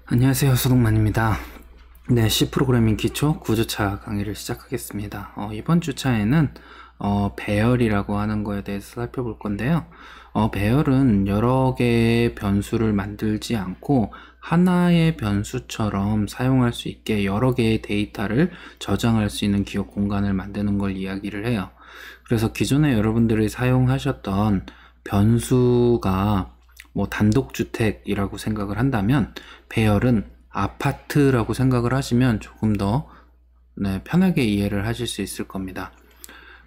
안녕하세요, 소동만입니다. 네, C 프로그래밍 기초 9주차 강의를 시작하겠습니다. 이번 주차에는 배열이라고 하는 거에 대해서 살펴볼 건데요. 배열은 여러 개의 변수를 만들지 않고 하나의 변수처럼 사용할 수 있게 여러 개의 데이터를 저장할 수 있는 기억 공간을 만드는 걸 이야기를 해요. 그래서 기존에 여러분들이 사용하셨던 변수가 단독주택이라고 생각을 한다면 배열은 아파트라고 생각을 하시면 조금 더 편하게 이해를 하실 수 있을 겁니다.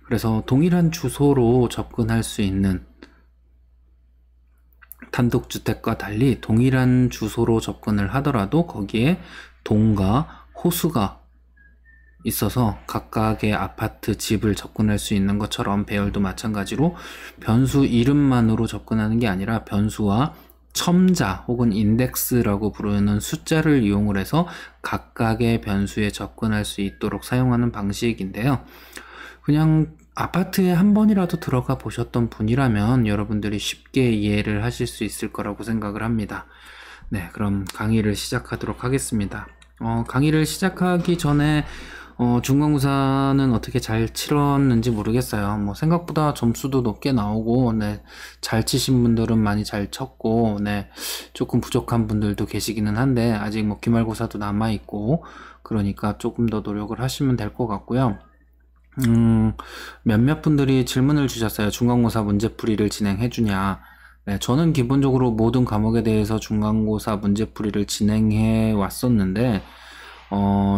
그래서 동일한 주소로 접근할 수 있는 단독주택과 달리 동일한 주소로 접근을 하더라도 거기에 동과 호수가 있어서 각각의 아파트 집을 접근할 수 있는 것처럼 배열도 마찬가지로 변수 이름만으로 접근하는 게 아니라 변수와 첨자 혹은 인덱스라고 부르는 숫자를 이용을 해서 각각의 변수에 접근할 수 있도록 사용하는 방식인데요. 그냥 아파트에 한 번이라도 들어가 보셨던 분이라면 여러분들이 쉽게 이해를 하실 수 있을 거라고 생각을 합니다. 네, 그럼 강의를 시작하도록 하겠습니다. 강의를 시작하기 전에 중간고사는 어떻게 잘 치렀는지 모르겠어요. 생각보다 점수도 높게 나오고, 잘 치신 분들은 많이 잘 쳤고, 조금 부족한 분들도 계시기는 한데, 아직 기말고사도 남아있고, 그러니까 조금 더 노력을 하시면 될 것 같고요. 몇몇 분들이 질문을 주셨어요. 중간고사 문제풀이를 진행해주냐. 저는 기본적으로 모든 과목에 대해서 중간고사 문제풀이를 진행해 왔었는데,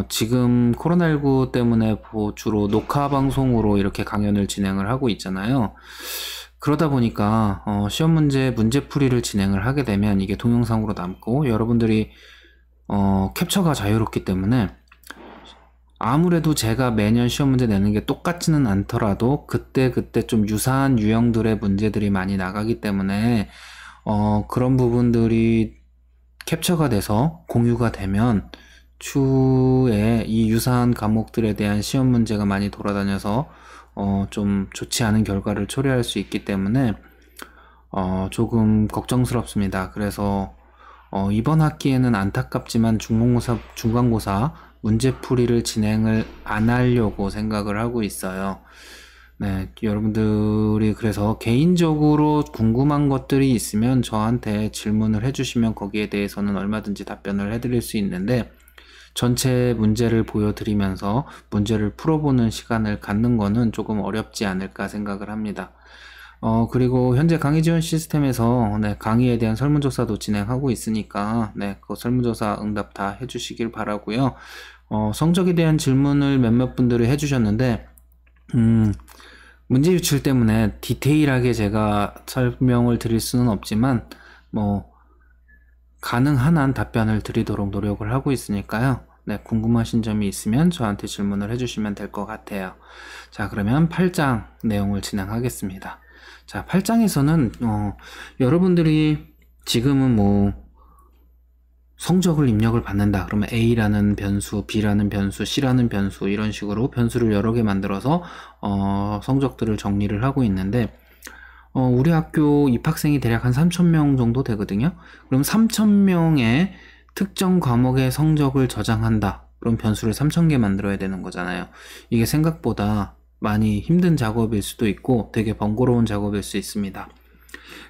지금 코로나19 때문에 주로 녹화 방송으로 이렇게 강연을 진행을 하고 있잖아요. 그러다 보니까 시험 문제풀이를 진행을 하게 되면 이게 동영상으로 남고 여러분들이 캡처가 자유롭기 때문에 아무래도 제가 매년 시험 문제 내는 게 똑같지는 않더라도 그때 좀 유사한 유형들의 문제들이 많이 나가기 때문에 그런 부분들이 캡처가 돼서 공유가 되면 추후에 이 유사한 과목들에 대한 시험 문제가 많이 돌아다녀서 좀 좋지 않은 결과를 초래할 수 있기 때문에 조금 걱정스럽습니다. 그래서 이번 학기에는 안타깝지만 중간고사 문제풀이를 진행을 안 하려고 생각을 하고 있어요. 여러분들이 그래서 개인적으로 궁금한 것들이 있으면 저한테 질문을 해주시면 거기에 대해서는 얼마든지 답변을 해드릴 수 있는데 전체 문제를 보여드리면서 문제를 풀어보는 시간을 갖는 거는 조금 어렵지 않을까 생각을 합니다. 그리고 현재 강의 지원 시스템에서 강의에 대한 설문조사도 진행하고 있으니까 그 설문조사 응답 다 해주시길 바라고요. 성적에 대한 질문을 몇몇 분들이 해주셨는데 문제 유출 때문에 디테일하게 제가 설명을 드릴 수는 없지만 가능한 한 답변을 드리도록 노력을 하고 있으니까요. 궁금하신 점이 있으면 저한테 질문을 해주시면 될 것 같아요. 자, 그러면 8장 내용을 진행하겠습니다. 자, 8장에서는 여러분들이 지금은 성적을 입력을 받는다. 그러면 A라는 변수, B라는 변수, C라는 변수 이런 식으로 변수를 여러 개 만들어서 성적들을 정리를 하고 있는데 우리 학교 입학생이 대략 한 3,000명 정도 되거든요. 그럼 3,000명의 특정 과목의 성적을 저장한다. 그럼 변수를 3,000개 만들어야 되는 거잖아요. 이게 생각보다 많이 힘든 작업일 수도 있고 되게 번거로운 작업일 수 있습니다.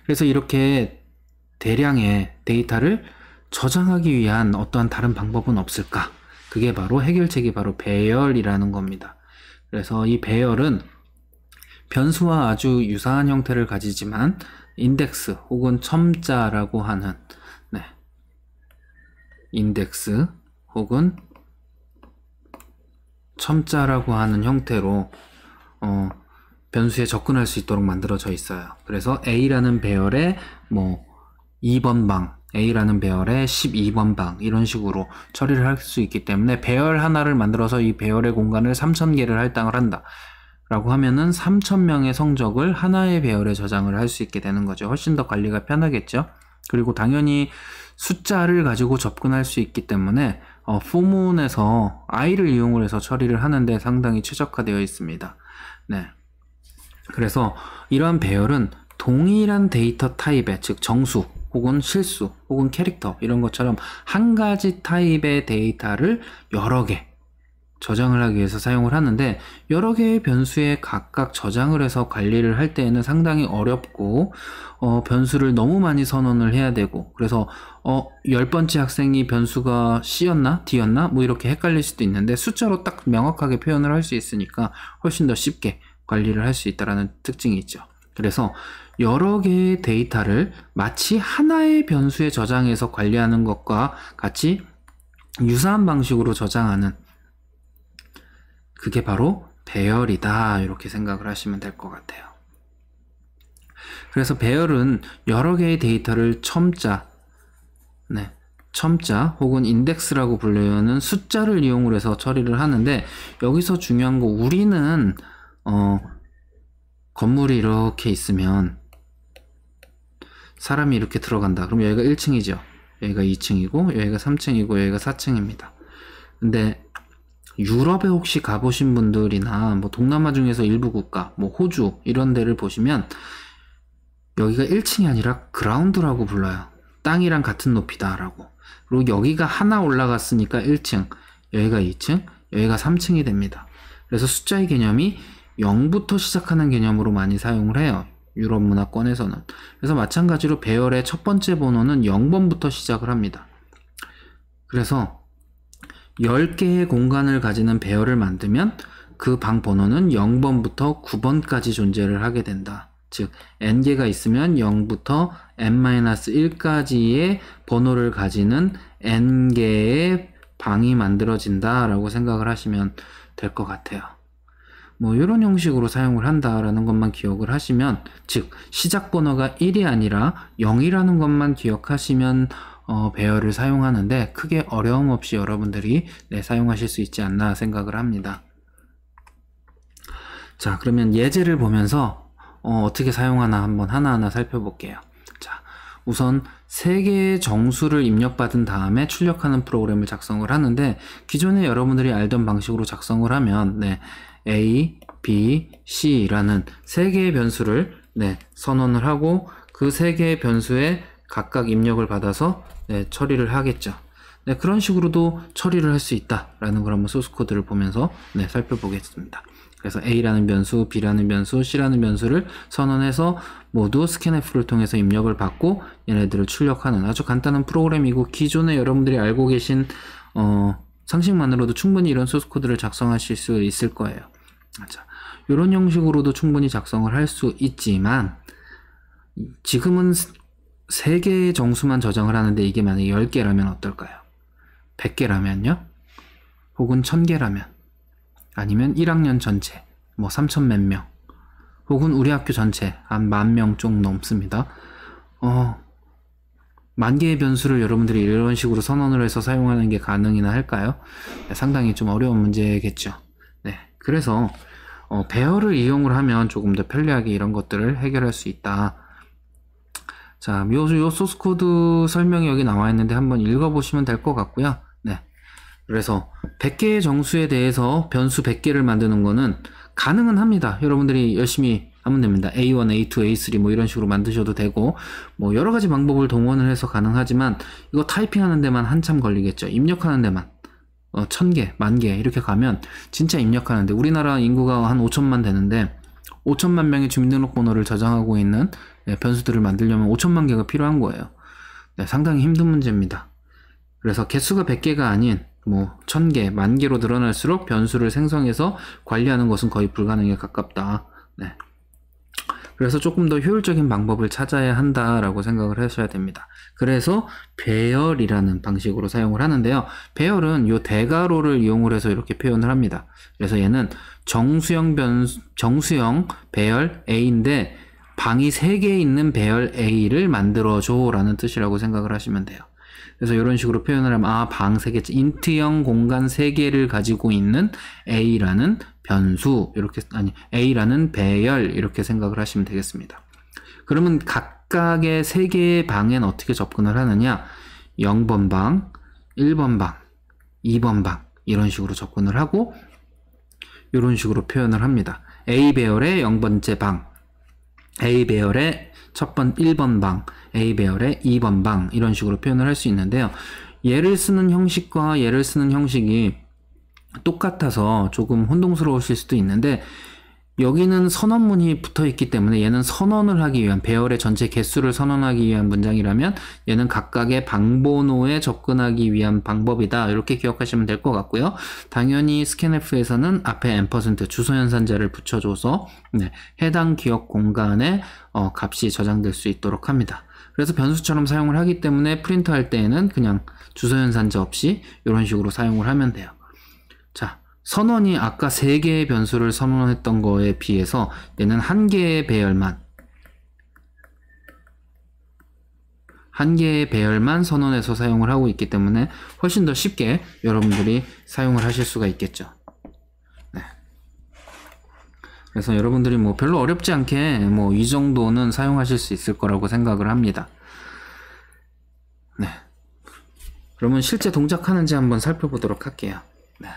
그래서 이렇게 대량의 데이터를 저장하기 위한 어떠한 다른 방법은 없을까? 그게 바로 해결책이 바로 배열이라는 겁니다. 그래서 이 배열은 변수와 아주 유사한 형태를 가지지만 인덱스 혹은 첨자라고 하는 인덱스 혹은 첨자라고 하는 형태로 변수에 접근할 수 있도록 만들어져 있어요. 그래서 A라는 배열의 2번 방, A라는 배열의 12번 방 이런 식으로 처리를 할 수 있기 때문에 배열 하나를 만들어서 이 배열의 공간을 3,000개를 할당을 한다. 라고 하면은 3,000명의 성적을 하나의 배열에 저장을 할 수 있게 되는 거죠. 훨씬 더 관리가 편하겠죠. 그리고 당연히 숫자를 가지고 접근할 수 있기 때문에 포몬에서 i를 이용을 해서 처리를 하는데 상당히 최적화되어 있습니다. 그래서 이러한 배열은 동일한 데이터 타입의, 즉 정수 혹은 실수, 혹은 캐릭터 이런 것처럼 한 가지 타입의 데이터를 여러 개 저장을 하기 위해서 사용을 하는데, 여러 개의 변수에 각각 저장을 해서 관리를 할 때에는 상당히 어렵고 변수를 너무 많이 선언을 해야 되고, 그래서 10번째 학생이 변수가 C였나 D였나 뭐 이렇게 헷갈릴 수도 있는데, 숫자로 딱 명확하게 표현을 할 수 있으니까 훨씬 더 쉽게 관리를 할 수 있다는 특징이 있죠. 그래서 여러 개의 데이터를 마치 하나의 변수에 저장해서 관리하는 것과 같이 유사한 방식으로 저장하는, 그게 바로 배열이다, 이렇게 생각을 하시면 될 것 같아요. 그래서 배열은 여러 개의 데이터를 첨자 혹은 인덱스라고 불리는 숫자를 이용을 해서 처리를 하는데, 여기서 중요한 거, 우리는 건물이 이렇게 있으면 사람이 이렇게 들어간다. 그럼 여기가 1층이죠. 여기가 2층이고 여기가 3층이고 여기가 4층입니다. 근데 유럽에 혹시 가보신 분들이나 뭐 동남아 중에서 일부 국가, 뭐 호주 이런 데를 보시면 여기가 1층이 아니라 그라운드라고 불러요. 땅이랑 같은 높이다 라고. 그리고 여기가 하나 올라갔으니까 1층, 여기가 2층, 여기가 3층이 됩니다. 그래서 숫자의 개념이 0부터 시작하는 개념으로 많이 사용을 해요, 유럽 문화권에서는. 그래서 마찬가지로 배열의 첫 번째 번호는 0번부터 시작을 합니다. 그래서 10개의 공간을 가지는 배열을 만들면 그 방 번호는 0번부터 9번까지 존재를 하게 된다. 즉 n개가 있으면 0부터 n-1까지의 번호를 가지는 n개의 방이 만들어진다 라고 생각을 하시면 될 것 같아요. 뭐 이런 형식으로 사용을 한다라는 것만 기억을 하시면, 즉 시작 번호가 1이 아니라 0이라는 것만 기억하시면 배열을 사용하는데 크게 어려움 없이 여러분들이 사용하실 수 있지 않나 생각을 합니다. 자, 그러면 예제를 보면서 어떻게 사용하나 한번 하나하나 살펴볼게요. 자, 우선 3개의 정수를 입력받은 다음에 출력하는 프로그램을 작성을 하는데, 기존에 여러분들이 알던 방식으로 작성을 하면 A, B, C라는 3개의 변수를 선언을 하고 그 3개의 변수에 각각 입력을 받아서 처리를 하겠죠. 그런 식으로도 처리를 할 수 있다라는 걸 한번 소스 코드를 보면서 살펴보겠습니다. 그래서 A라는 변수, B라는 변수, C라는 변수를 선언해서 모두 scanf를 통해서 입력을 받고 얘네들을 출력하는 아주 간단한 프로그램이고, 기존에 여러분들이 알고 계신 상식만으로도 충분히 이런 소스 코드를 작성하실 수 있을 거예요. 자, 이런 형식으로도 충분히 작성을 할 수 있지만, 지금은 3개의 정수만 저장을 하는데 이게 만약에 10개라면 어떨까요? 100개라면요? 혹은 1000개라면? 아니면 1학년 전체, 뭐 3000 몇 명, 혹은 우리 학교 전체 한 10,000명 좀 넘습니다. 10,000개의 변수를 여러분들이 이런 식으로 선언을 해서 사용하는 게 가능이나 할까요? 상당히 좀 어려운 문제겠죠. 그래서 배열을 이용을 하면 조금 더 편리하게 이런 것들을 해결할 수 있다. 자, 요 소스 코드 설명이 여기 나와 있는데 한번 읽어보시면 될 것 같고요. 그래서 100개의 정수에 대해서 변수 100개를 만드는 거는 가능은 합니다. 여러분들이 열심히 하면 됩니다. A1, A2, A3 뭐 이런 식으로 만드셔도 되고, 뭐 여러 가지 방법을 동원을 해서 가능하지만 이거 타이핑하는 데만 한참 걸리겠죠. 입력하는 데만 1000개, 10,000개 이렇게 가면 진짜 입력하는데, 우리나라 인구가 한 5천만 되는데 5천만 명의 주민등록번호를 저장하고 있는 변수들을 만들려면 5천만 개가 필요한 거예요. 상당히 힘든 문제입니다. 그래서 개수가 100개가 아닌 뭐 1000개, 10,000개로 늘어날수록 변수를 생성해서 관리하는 것은 거의 불가능에 가깝다. 그래서 조금 더 효율적인 방법을 찾아야 한다라고 생각을 하셔야 됩니다. 그래서 배열이라는 방식으로 사용을 하는데요. 배열은 요 대괄호를 이용을 해서 이렇게 표현을 합니다. 그래서 얘는 정수형 배열 A인데 방이 3개 있는 배열 A를 만들어줘 라는 뜻이라고 생각을 하시면 돼요. 그래서 이런 식으로 표현을 하면 방 3개, 인트형 공간 3개를 가지고 있는 A라는 변수, A라는 배열, 이렇게 생각을 하시면 되겠습니다. 그러면 각각의 3개의 방엔 어떻게 접근을 하느냐? 0번 방, 1번 방, 2번 방 이런 식으로 접근을 하고 이런 식으로 표현을 합니다. A 배열의 0번째 방, A 배열의 첫 1번 방, A 배열의 2번 방 이런 식으로 표현을 할 수 있는데요. 얘를 쓰는 형식과 얘를 쓰는 형식이 똑같아서 조금 혼동스러우실 수도 있는데 여기는 선언문이 붙어 있기 때문에 얘는 선언을 하기 위한 배열의 전체 개수를 선언하기 위한 문장이라면 얘는 각각의 방번호에 접근하기 위한 방법이다. 이렇게 기억하시면 될 것 같고요. 당연히 스캔F에서는 앞에 %, 주소연산자를 붙여줘서 해당 기억 공간에 값이 저장될 수 있도록 합니다. 그래서 변수처럼 사용을 하기 때문에 프린트 할 때에는 그냥 주소연산자 없이 이런 식으로 사용을 하면 돼요. 자, 선언이 아까 3개의 변수를 선언했던 거에 비해서 얘는 1개의 배열만 선언해서 사용을 하고 있기 때문에 훨씬 더 쉽게 여러분들이 사용을 하실 수가 있겠죠. 네. 그래서 여러분들이 뭐 별로 어렵지 않게 뭐 이 정도는 사용하실 수 있을 거라고 생각을 합니다. 네. 그러면 실제 동작하는지 한번 살펴보도록 할게요. 네.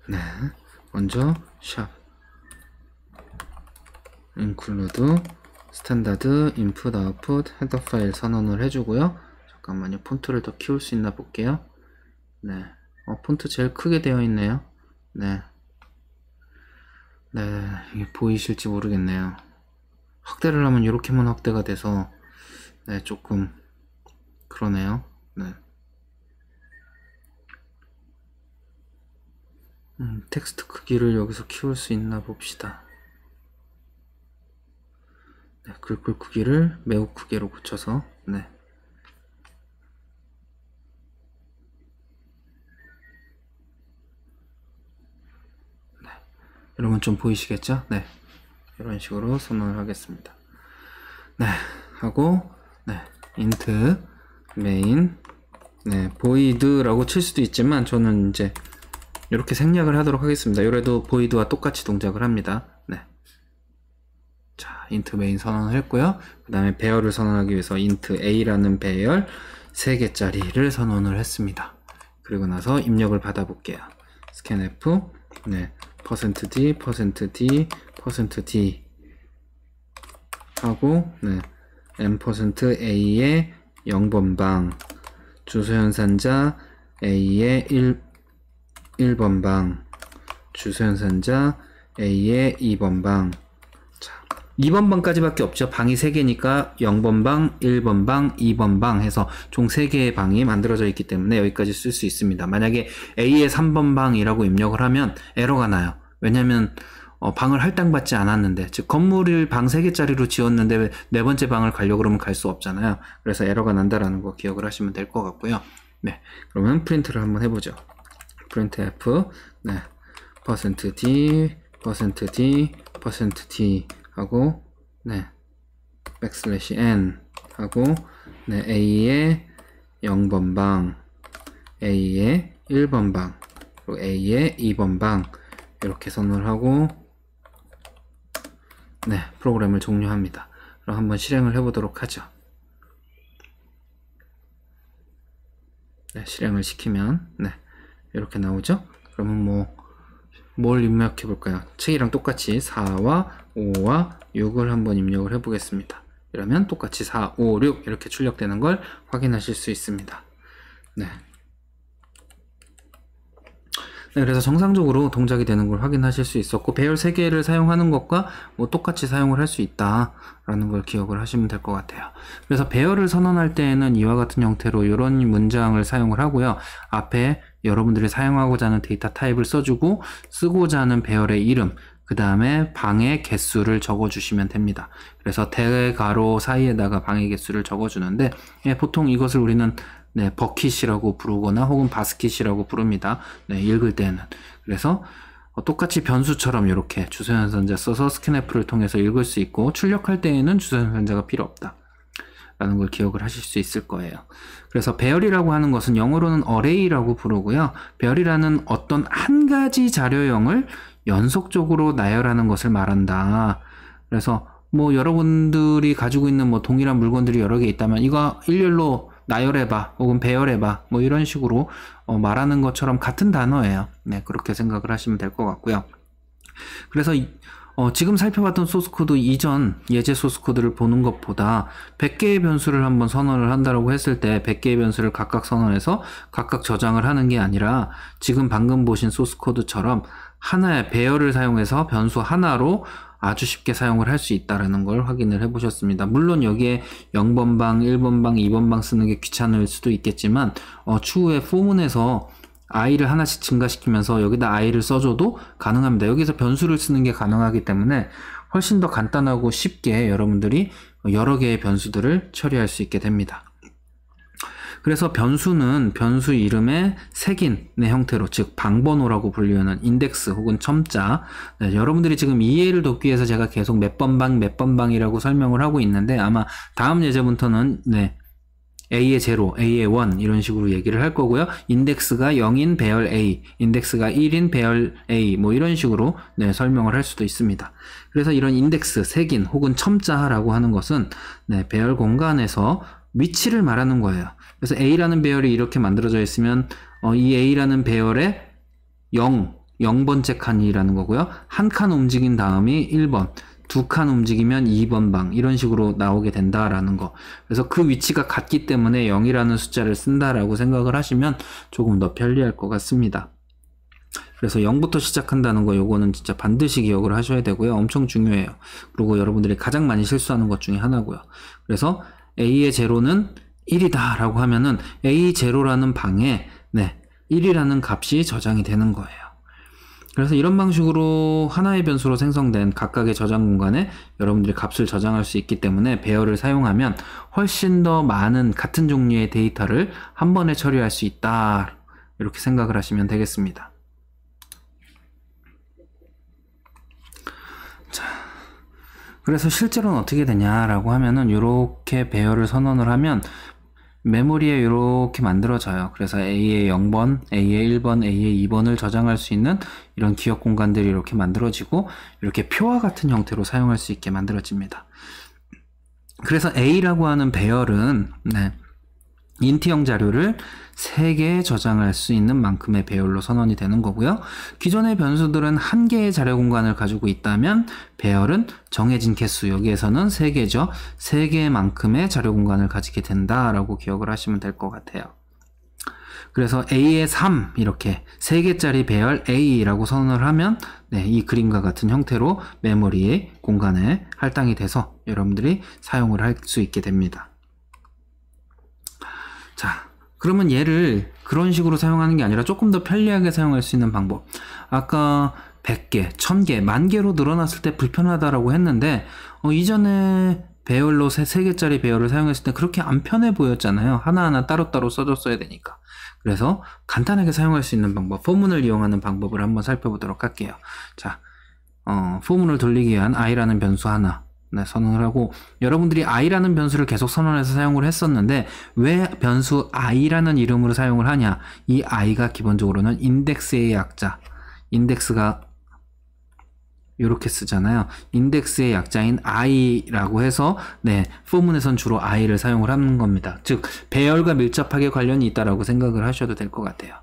네, 먼저 샵 include 스탠다드 input output 헤더 파일 선언을 해주고요. 잠깐만요, 폰트를 더 키울 수 있나 볼게요. 네, 폰트 제일 크게 되어 있네요. 네, 이게 보이실지 모르겠네요. 확대를 하면 이렇게만 확대가 돼서 네, 조금 그러네요. 네. 텍스트 크기를 여기서 키울 수 있나 봅시다. 네, 글꼴 크기를 매우 크게로 고쳐서 네. 여러분 좀 보이시겠죠? 네, 이런 식으로 선언을 하겠습니다. 네, 하고 네, int main 네, void라고 칠 수도 있지만 저는 이제 이렇게 생략을 하도록 하겠습니다. 이래도 void와 똑같이 동작을 합니다. 네. 자, int main 선언을 했고요. 그 다음에 배열을 선언하기 위해서 int a라는 배열 3개짜리를 선언을 했습니다. 그리고 나서 입력을 받아볼게요. scanf 네, %d, %d, %d 하고 네, %a의 0번 방, 주소연산자 a의 1번 방, 주소연산자 a의 2번 방. 자, 2번 방까지밖에 없죠. 방이 3개니까 0번 방, 1번 방, 2번 방 해서 총 3개의 방이 만들어져 있기 때문에 여기까지 쓸 수 있습니다. 만약에 a의 3번 방이라고 입력을 하면 에러가 나요. 왜냐면 방을 할당받지 않았는데, 즉 건물을 방 3개짜리로 지었는데 왜 4번째 방을 가려고 그러면 갈 수 없잖아요. 그래서 에러가 난다라는 거 기억을 하시면 될 것 같고요. 네, 그러면 프린트를 한번 해보죠. printf 네, %d, %d, %d 하고 네, \n 하고 네, a의 0번 방, a의 1번 방, 그리고 a의 2번 방 이렇게 선언을 하고 네, 프로그램을 종료합니다. 그럼 한번 실행을 해보도록 하죠. 네, 실행을 시키면 네, 이렇게 나오죠. 그러면 뭘 입력해 볼까요? 책이랑 똑같이 4와 5와 6을 한번 입력을 해 보겠습니다. 이러면 똑같이 4, 5, 6 이렇게 출력되는 걸 확인하실 수 있습니다. 네. 네, 그래서 정상적으로 동작이 되는 걸 확인하실 수 있었고, 배열 3개를 사용하는 것과 똑같이 사용을 할 수 있다라는 걸 기억을 하시면 될 것 같아요. 그래서 배열을 선언할 때에는 이와 같은 형태로 이런 문장을 사용을 하고요. 앞에 여러분들이 사용하고자 하는 데이터 타입을 써주고 쓰고자 하는 배열의 이름, 그 다음에 방의 개수를 적어주시면 됩니다. 그래서 대괄호 사이에다가 방의 개수를 적어주는데 보통 이것을 우리는 네, 버킷이라고 부르거나 혹은 바스킷이라고 부릅니다. 네, 읽을 때는. 그래서 똑같이 변수처럼 이렇게 주소연산자 써서 스캔F를 통해서 읽을 수 있고, 출력할 때에는 주소연산자가 필요 없다 라는 걸 기억을 하실 수 있을 거예요. 그래서 배열이라고 하는 것은 영어로는 array라고 부르고요. 배열이라는 어떤 한 가지 자료형을 연속적으로 나열하는 것을 말한다. 그래서 뭐 여러분들이 가지고 있는 뭐 동일한 물건들이 여러 개 있다면 이거 일렬로 나열해봐 혹은 배열해봐 뭐 이런 식으로 말하는 것처럼 같은 단어예요. 네, 그렇게 생각을 하시면 될 것 같고요. 그래서 지금 살펴봤던 소스코드 이전 예제 소스코드를 보는 것보다 100개의 변수를 한번 선언을 한다고 했을 때 100개의 변수를 각각 선언해서 각각 저장을 하는 게 아니라 지금 방금 보신 소스코드처럼 하나의 배열을 사용해서 변수 하나로 아주 쉽게 사용을 할 수 있다는 걸 확인을 해 보셨습니다. 물론 여기에 0번 방, 1번 방, 2번 방 쓰는 게 귀찮을 수도 있겠지만 추후에 포문에서 i를 하나씩 증가시키면서 여기다 i를 써줘도 가능합니다. 여기서 변수를 쓰는 게 가능하기 때문에 훨씬 더 간단하고 쉽게 여러분들이 여러 개의 변수들을 처리할 수 있게 됩니다. 그래서 변수는 변수 이름의 색인의 형태로, 즉 방번호라고 불리는 인덱스 혹은 첨자, 여러분들이 지금 이해를 돕기 위해서 제가 계속 몇 번 방 이라고 설명을 하고 있는데 아마 다음 예제부터는 A의 0, A의 1 이런 식으로 얘기를 할 거고요. 인덱스가 0인 배열 A, 인덱스가 1인 배열 A 뭐 이런 식으로 설명을 할 수도 있습니다. 그래서 이런 인덱스, 색인 혹은 첨자라고 하는 것은 배열 공간에서 위치를 말하는 거예요. 그래서 A라는 배열이 이렇게 만들어져 있으면 이 A라는 배열에 0번째 칸이라는 거고요. 한 칸 움직인 다음이 1번, 두 칸 움직이면 2번 방 이런 식으로 나오게 된다라는 거. 그래서 그 위치가 같기 때문에 0이라는 숫자를 쓴다라고 생각을 하시면 조금 더 편리할 것 같습니다. 그래서 0부터 시작한다는 거 요거는 진짜 반드시 기억을 하셔야 되고요. 엄청 중요해요. 그리고 여러분들이 가장 많이 실수하는 것 중에 하나고요. 그래서 A의 제로는 1이다 라고 하면은 A0라는 방에 1이라는 값이 저장이 되는 거예요. 그래서 이런 방식으로 하나의 변수로 생성된 각각의 저장 공간에 여러분들이 값을 저장할 수 있기 때문에 배열을 사용하면 훨씬 더 많은 같은 종류의 데이터를 한 번에 처리할 수 있다, 이렇게 생각을 하시면 되겠습니다. 자, 그래서 실제로는 어떻게 되냐라고 하면은 이렇게 배열을 선언을 하면 메모리에 이렇게 만들어져요. 그래서 A의 0번, A의 1번, A의 2번을 저장할 수 있는 이런 기억 공간들이 이렇게 만들어지고 이렇게 표와 같은 형태로 사용할 수 있게 만들어집니다. 그래서 A라고 하는 배열은 인트형 자료를 3개 저장할 수 있는 만큼의 배열로 선언이 되는 거고요. 기존의 변수들은 1개의 자료 공간을 가지고 있다면 배열은 정해진 개수, 여기에서는 3개죠. 3개만큼의 자료 공간을 가지게 된다라고 기억을 하시면 될 것 같아요. 그래서 A의 3 이렇게 3개짜리 배열 A라고 선언을 하면 이 그림과 같은 형태로 메모리의 공간에 할당이 돼서 여러분들이 사용을 할 수 있게 됩니다. 자, 그러면 얘를 그런 식으로 사용하는 게 아니라 조금 더 편리하게 사용할 수 있는 방법. 아까 100개, 1000개, 10,000개로 늘어났을 때 불편하다라고 했는데 이전에 배열로 3개짜리 배열을 사용했을 때 그렇게 안 편해 보였잖아요. 하나하나 따로따로 써줬어야 되니까. 그래서 간단하게 사용할 수 있는 방법, 포문을 이용하는 방법을 한번 살펴보도록 할게요. 자, 포문을 돌리기 위한 i라는 변수 하나 선언을 하고, 여러분들이 i라는 변수를 계속 선언해서 사용을 했었는데 왜 변수 i라는 이름으로 사용을 하냐, 이 i가 기본적으로는 인덱스의 약자, 인덱스가 이렇게 쓰잖아요. 인덱스의 약자인 i라고 해서 포문에선 주로 i를 사용을 하는 겁니다. 즉 배열과 밀접하게 관련이 있다라고 생각을 하셔도 될 것 같아요.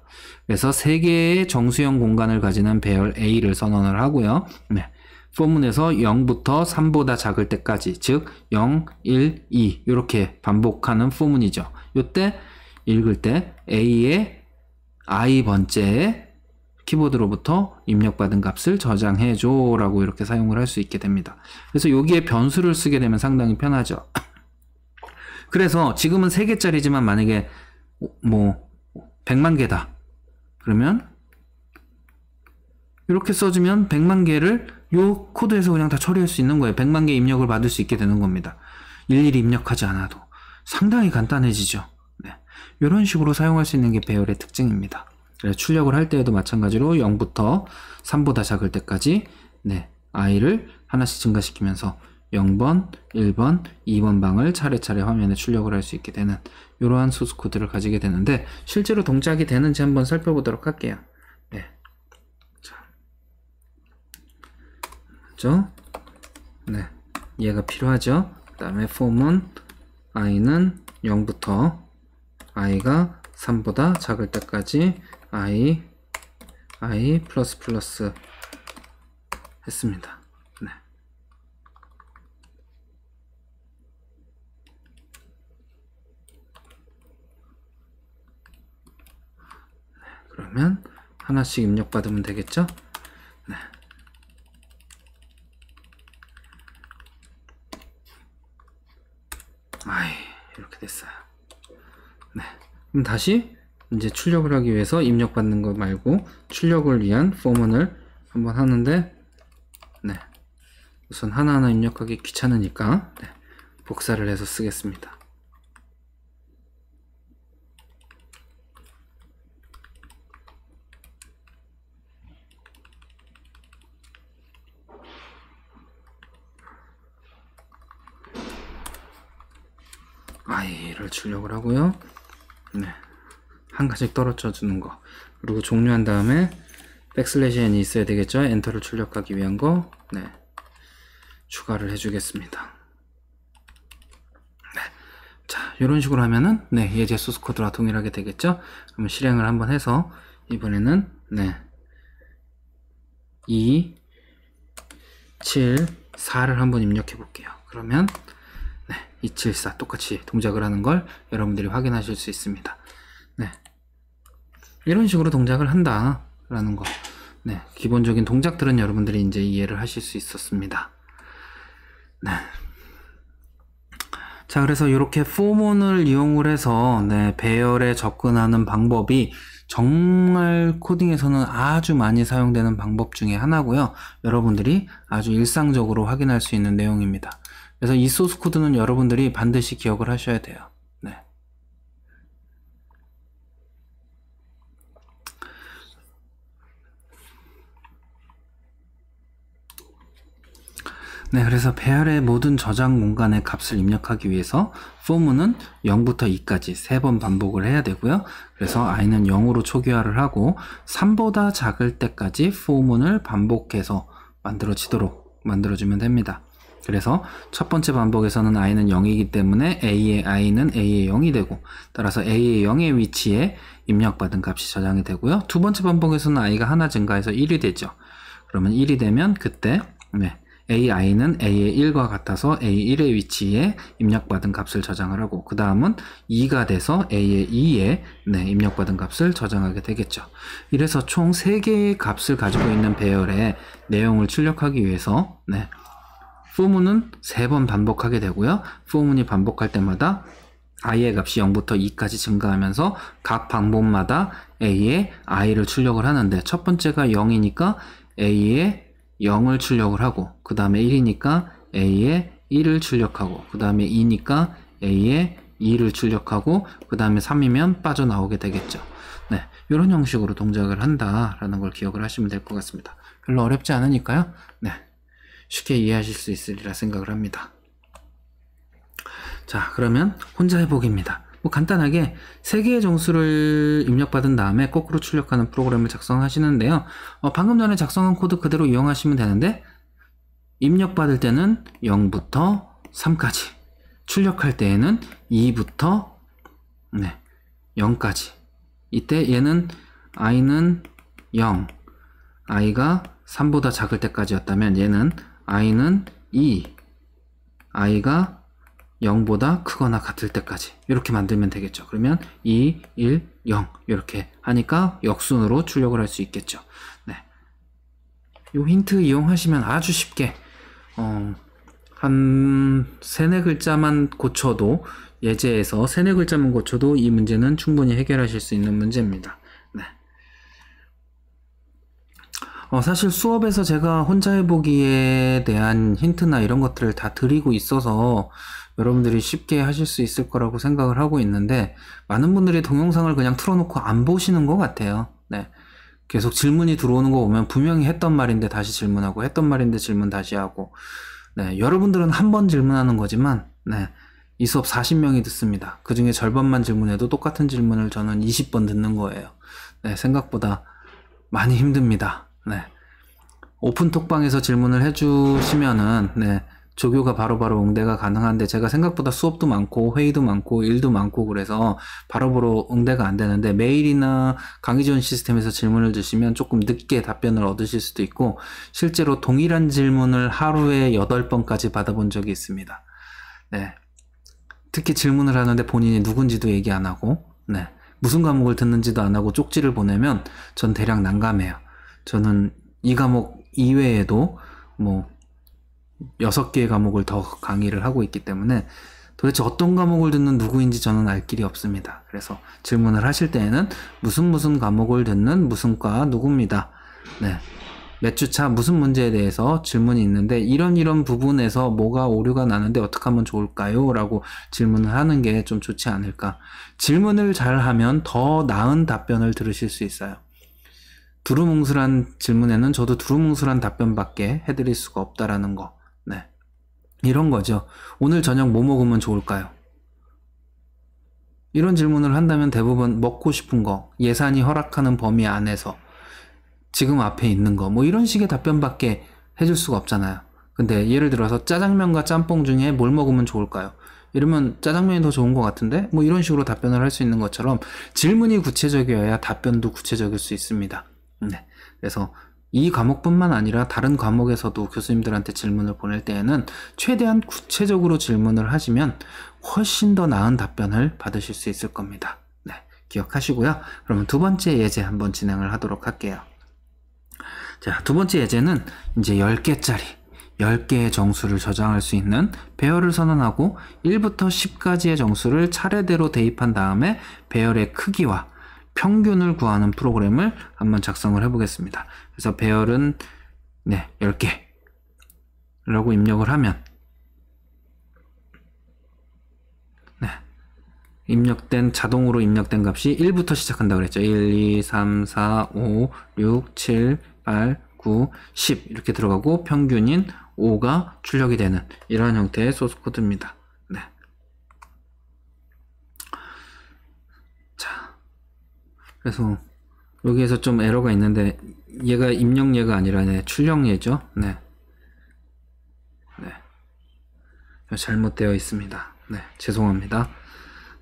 그래서 3개의 정수형 공간을 가지는 배열 a를 선언을 하고요. 포문에서 0부터 3보다 작을 때까지, 즉 0, 1, 2 이렇게 반복하는 포문이죠. 이때 읽을 때 a의 i번째에 키보드로부터 입력받은 값을 저장해줘 라고 이렇게 사용을 할 수 있게 됩니다. 그래서 여기에 변수를 쓰게 되면 상당히 편하죠. 그래서 지금은 3개짜리지만 만약에 뭐 100만 개다 그러면 이렇게 써주면 100만 개를 요 코드에서 그냥 다 처리할 수 있는 거예요. 100만 개 입력을 받을 수 있게 되는 겁니다. 일일이 입력하지 않아도 상당히 간단해지죠. 이런 식으로 사용할 수 있는 게 배열의 특징입니다. 출력을 할 때에도 마찬가지로 0부터 3보다 작을 때까지 i를 하나씩 증가시키면서 0번, 1번, 2번 방을 차례차례 화면에 출력을 할 수 있게 되는 이러한 소스 코드를 가지게 되는데, 실제로 동작이 되는지 한번 살펴보도록 할게요. 자, 그렇죠? 얘가 필요하죠. 그 다음에 form은 i는 0부터 i가 3보다 작을 때까지 i 플러스 플러스 했습니다. 네. 그러면 하나씩 입력받으면 되겠죠? 네. 이렇게 됐어요. 네. 그럼 다시 이제 출력을 하기 위해서 입력받는 거 말고 출력을 위한 포문을 한번 하는데, 네. 우선 하나하나 입력하기 귀찮으니까, 네. 복사를 해서 쓰겠습니다. i를 출력을 하고요. 네. 한 가지 떨어져 주는 거. 그리고 종료한 다음에 백슬래시 n이 있어야 되겠죠. 엔터를 출력하기 위한 거. 네. 추가를 해주겠습니다. 네. 자, 이런 식으로 하면은, 네, 예제 소스 코드와 동일하게 되겠죠. 그러면 실행을 한번 해서, 이번에는, 네, 2, 7, 4를 한번 입력해 볼게요. 그러면, 네, 274 똑같이 동작을 하는 걸 여러분들이 확인하실 수 있습니다. 네. 이런 식으로 동작을 한다 라는 거. 네. 기본적인 동작들은 여러분들이 이제 이해를 하실 수 있었습니다. 네. 자, 그래서 이렇게 포문을 이용을 해서, 네, 배열에 접근하는 방법이 정말 코딩에서는 아주 많이 사용되는 방법 중에 하나고요. 여러분들이 아주 일상적으로 확인할 수 있는 내용입니다. 그래서 이 소스 코드는 여러분들이 반드시 기억을 하셔야 돼요. 네. 네, 그래서 배열의 모든 저장 공간의 값을 입력하기 위해서 for문은 0부터 2까지 3번 반복을 해야 되고요. 그래서 i는 0으로 초기화를 하고 3보다 작을 때까지 for문을 반복해서 만들어주면 됩니다. 그래서 첫 번째 반복에서는 i는 0이기 때문에 a의 i는 a의 0이 되고, 따라서 a의 0의 위치에 입력받은 값이 저장이 되고요. 두 번째 반복에서는 i가 하나 증가해서 1이 되죠. 그러면 1이 되면 그때, 네, ai는 a의 1과 같아서 a1의 위치에 입력받은 값을 저장을 하고, 그 다음은 2가 돼서 a의 2에, 네, 입력받은 값을 저장하게 되겠죠. 이래서 총 3개의 값을 가지고 있는 배열의 내용을 출력하기 위해서, 네, for문은 3번 반복하게 되고요. for문이 반복할 때마다 i의 값이 0부터 2까지 증가하면서 각 방법마다 a의 i를 출력을 하는데, 첫 번째가 0이니까 a의 0을 출력을 하고, 그 다음에 1이니까 a의 1을 출력하고, 그 다음에 2니까 a의 2를 출력하고, 그 다음에 3이면 빠져나오게 되겠죠. 네, 이런 형식으로 동작을 한다라는 걸 기억을 하시면 될 것 같습니다. 별로 어렵지 않으니까요. 네, 쉽게 이해하실 수 있으리라 생각을 합니다. 자, 그러면 혼자 해보기입니다. 뭐 간단하게 3개의 정수를 입력받은 다음에 거꾸로 출력하는 프로그램을 작성하시는데요. 방금 전에 작성한 코드 그대로 이용하시면 되는데, 입력받을 때는 0부터 3까지, 출력할 때에는 2부터, 네, 0까지. 이때 얘는 i는 0, i가 3보다 작을 때까지였다면 얘는 i는 2, i가 0보다 크거나 같을 때까지 이렇게 만들면 되겠죠. 그러면 2, 1, 0 이렇게 하니까 역순으로 출력을 할 수 있겠죠. 네, 이 힌트 이용하시면 아주 쉽게 한 3-4글자만 고쳐도, 예제에서 3-4글자만 고쳐도 이 문제는 충분히 해결하실 수 있는 문제입니다. 네. 사실 수업에서 제가 혼자 해보기에 대한 힌트나 이런 것들을 다 드리고 있어서 여러분들이 쉽게 하실 수 있을 거라고 생각을 하고 있는데, 많은 분들이 동영상을 그냥 틀어놓고 안 보시는 것 같아요. 네. 계속 질문이 들어오는 거 보면 분명히 했던 말인데 다시 질문하고, 했던 말인데 질문 다시 하고, 네. 여러분들은 한 번 질문하는 거지만, 네. 이 수업 40명이 듣습니다. 그 중에 절반만 질문해도 똑같은 질문을 저는 20번 듣는 거예요. 네. 생각보다 많이 힘듭니다. 네. 오픈톡방에서 질문을 해주시면은, 네, 조교가 바로바로 응대가 가능한데 제가 생각보다 수업도 많고 회의도 많고 일도 많고 그래서 바로바로 응대가 안 되는데 메일이나 강의 지원 시스템에서 질문을 주시면 조금 늦게 답변을 얻으실 수도 있고 실제로 동일한 질문을 하루에 8번까지 받아본 적이 있습니다. 네. 특히 질문을 하는데 본인이 누군지도 얘기 안 하고 네. 무슨 과목을 듣는지도 안 하고 쪽지를 보내면 전 대략 난감해요. 저는 이 과목 이외에도 뭐 6개의 과목을 더 강의를 하고 있기 때문에 도대체 어떤 과목을 듣는 누구인지 저는 알 길이 없습니다. 그래서 질문을 하실 때에는 무슨 과목을 듣는 무슨 과 누구입니다. 네. 몇 주차 무슨 문제에 대해서 질문이 있는데 이런 부분에서 뭐가 오류가 나는데 어떻게 하면 좋을까요? 라고 질문을 하는 게 좀 좋지 않을까. 질문을 잘 하면 더 나은 답변을 들으실 수 있어요. 두루뭉술한 질문에는 저도 두루뭉술한 답변밖에 해드릴 수가 없다라는 거. 네. 이런 거죠. 오늘 저녁 뭐 먹으면 좋을까요? 이런 질문을 한다면 대부분 먹고 싶은 거, 예산이 허락하는 범위 안에서 지금 앞에 있는 거, 뭐 이런 식의 답변밖에 해줄 수가 없잖아요. 근데 예를 들어서 짜장면과 짬뽕 중에 뭘 먹으면 좋을까요? 이러면 짜장면이 더 좋은 것 같은데? 뭐 이런 식으로 답변을 할 수 있는 것처럼 질문이 구체적이어야 답변도 구체적일 수 있습니다. 네. 그래서 이 과목뿐만 아니라 다른 과목에서도 교수님들한테 질문을 보낼 때에는 최대한 구체적으로 질문을 하시면 훨씬 더 나은 답변을 받으실 수 있을 겁니다. 네. 기억하시고요. 그러면 두 번째 예제 한번 진행을 하도록 할게요. 자, 두 번째 예제는 이제 10개짜리 10개의 정수를 저장할 수 있는 배열을 선언하고 1부터 10까지의 정수를 차례대로 대입한 다음에 배열의 크기와 평균을 구하는 프로그램을 한번 작성을 해보겠습니다. 그래서 배열은 10개 라고 입력을 하면 자동으로 입력된 값이 1부터 시작한다 그랬죠. 1, 2, 3, 4, 5, 6, 7, 8, 9, 10 이렇게 들어가고 평균인 5가 출력이 되는 이런 형태의 소스 코드입니다. 네. 자, 그래서 여기에서 좀 에러가 있는데 얘가 입력예가 아니라 출력예죠. 네. 잘못되어 있습니다. 네, 죄송합니다.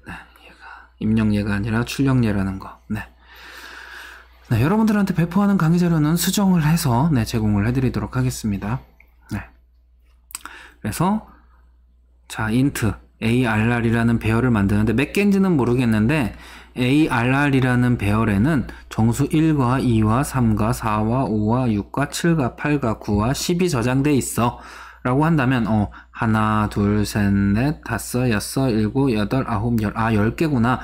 네, 얘가 입력예가 아니라 출력예라는 거. 네. 네, 여러분들한테 배포하는 강의 자료는 수정을 해서 제공을 해드리도록 하겠습니다. 네. 그래서 자, int arr이라는 배열을 만드는데 몇 개인지는 모르겠는데 arr이라는 배열에는 정수 1과 2와 3과 4와 5와 6과 7과 8과 9와 10이 저장돼 있어 라고 한다면 하나, 둘, 셋, 넷, 다섯, 여섯, 일곱, 여덟, 아홉, 열 10개구나.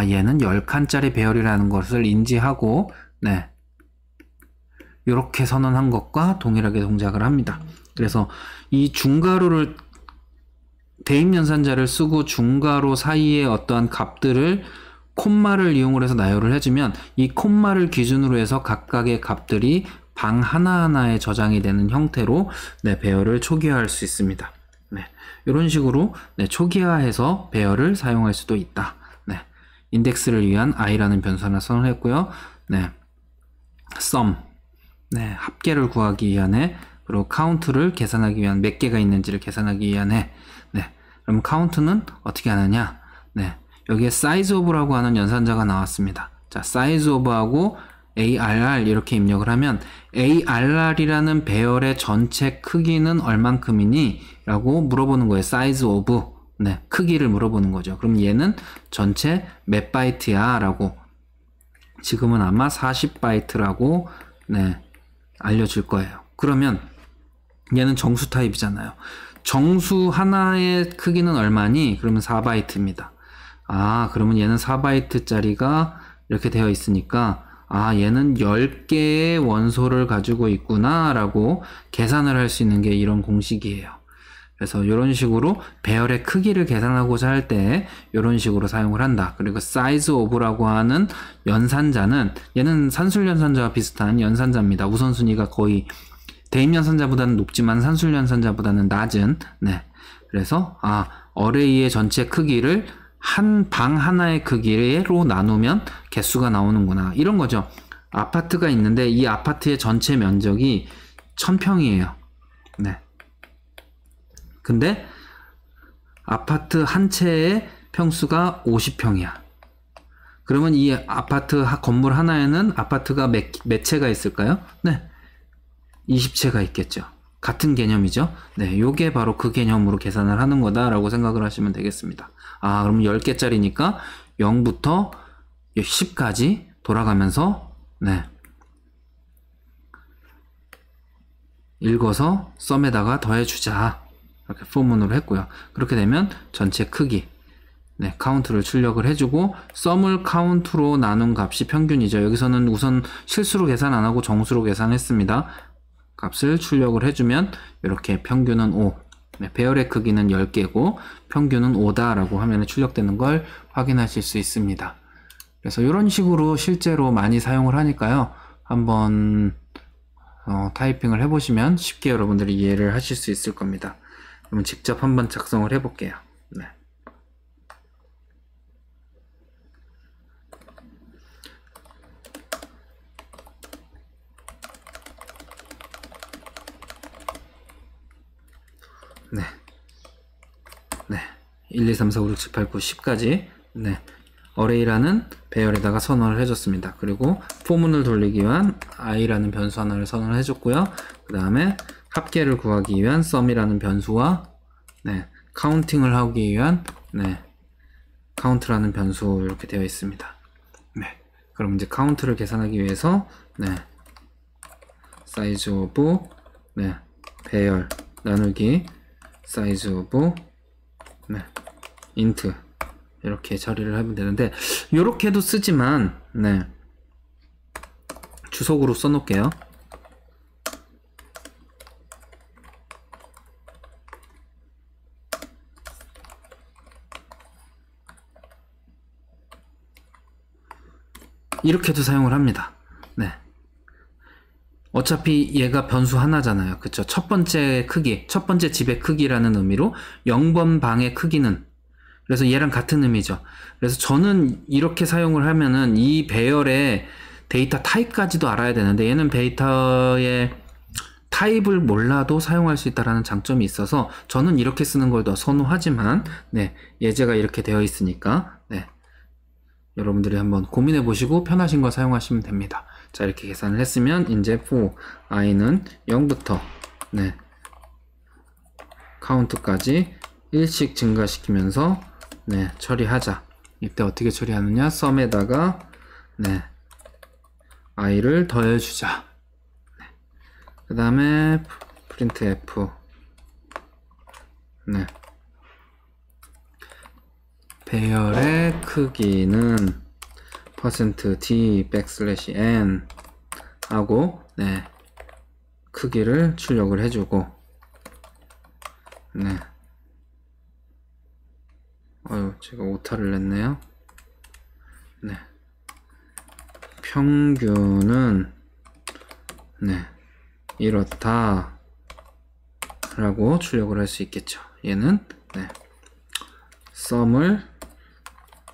얘는 10칸짜리 배열이라는 것을 인지하고 이렇게 선언한 것과 동일하게 동작을 합니다. 그래서 이 중괄호를 대입연산자를 쓰고 중괄호 사이에 어떠한 값들을 콤마를 이용을 해서 나열을 해주면 이 콤마를 기준으로 해서 각각의 값들이 방 하나하나에 저장이 되는 형태로 배열을 초기화할 수 있습니다. 이런 식으로 초기화해서 배열을 사용할 수도 있다. 인덱스를 위한 i라는 변수 하나 선언했고요. sum 합계를 구하기 위한 그리고 count를 계산하기 위한 몇 개가 있는지를 계산하기 위한 그럼 count는 어떻게 하느냐? 여기에 size of라고 하는 연산자가 나왔습니다. 자, size of하고 arr 이렇게 입력을 하면 arr이라는 배열의 전체 크기는 얼만큼이니? 라고 물어보는 거예요. size of 크기를 물어보는 거죠. 그럼 얘는 전체 몇 바이트야? 라고 지금은 아마 40바이트라고 알려줄 거예요. 그러면 얘는 정수 타입이잖아요. 정수 하나의 크기는 얼마니? 그러면 4바이트입니다. 그러면 얘는 4바이트짜리가 이렇게 되어 있으니까 얘는 10개의 원소를 가지고 있구나 라고 계산을 할 수 있는 게 이런 공식이에요. 그래서 이런 식으로 배열의 크기를 계산하고자 할 때 이런 식으로 사용을 한다. 그리고 size of라고 하는 연산자는 얘는 산술 연산자와 비슷한 연산자입니다. 우선순위가 거의 대입 연산자보다는 높지만 산술 연산자보다는 낮은 그래서 어레이의 전체 크기를 한 방 하나의 크기로 나누면 개수가 나오는구나 이런 거죠. 아파트가 있는데 이 아파트의 전체 면적이 1000평이에요. 근데 아파트 한 채의 평수가 50평이야. 그러면 이 아파트 건물 하나에는 아파트가 몇 채가 있을까요? 네, 20채가 있겠죠. 같은 개념이죠. 네, 요게 바로 그 개념으로 계산을 하는 거다라고 생각을 하시면 되겠습니다. 아, 그럼 10개짜리니까 0부터 10까지 돌아가면서 네, 읽어서 썸에다가 더해주자. 이렇게 포문으로 했고요. 그렇게 되면 전체 크기, 네, 카운트를 출력을 해주고 썸을 카운트로 나눈 값이 평균이죠. 여기서는 우선 실수로 계산 안 하고 정수로 계산했습니다. 값을 출력을 해주면 이렇게 평균은 5, 네, 배열의 크기는 10개고 평균은 5다 라고 화면에 출력되는 걸 확인하실 수 있습니다. 그래서 이런 식으로 실제로 많이 사용을 하니까요. 한번 타이핑을 해보시면 쉽게 여러분들이 이해를 하실 수 있을 겁니다. 그러면 직접 한번 작성을 해볼게요. 네. 네. 네. 1, 2, 3, 4, 5, 6, 7, 8, 9, 10까지 네. 어레이라는 배열에다가 선언을 해줬습니다. 그리고 포문을 돌리기 위한 i라는 변수 하나를 선언을 해줬고요. 그 다음에 합계를 구하기 위한 sum이라는 변수와 네, 카운팅을 하기 위한 네, count라는 변수 이렇게 되어 있습니다. 네, 그럼 이제 카운트를 계산하기 위해서 네, size of 네, 배열 나누기 size of 네, int 이렇게 처리를 하면 되는데 이렇게도 쓰지만 네, 주석으로 써놓을게요. 이렇게도 사용을 합니다. 네. 어차피 얘가 변수 하나잖아요. 그쵸? 첫 번째 크기, 첫 번째 집의 크기라는 의미로 0번 방의 크기는 그래서 얘랑 같은 의미죠. 그래서 저는 이렇게 사용을 하면은 이 배열의 데이터 타입까지도 알아야 되는데 얘는 데이터의 타입을 몰라도 사용할 수 있다는 장점이 있어서 저는 이렇게 쓰는 걸 더 선호하지만 네, 예제가 이렇게 되어 있으니까 네, 여러분들이 한번 고민해 보시고 편하신 거 사용하시면 됩니다. 자, 이렇게 계산을 했으면 이제 for i는 0부터 네, 카운트까지 1씩 증가시키면서 네, 처리하자. 이때 어떻게 처리하느냐? sum에다가 네, i를 더해주자. 네. 그 다음에 printf 네, 배열의 크기는 %d \n 하고 네, 크기를 출력을 해주고 네. 제가 오타를 냈네요. 네. 평균은 네, 이렇다 라고 출력을 할 수 있겠죠. 얘는 네, sum을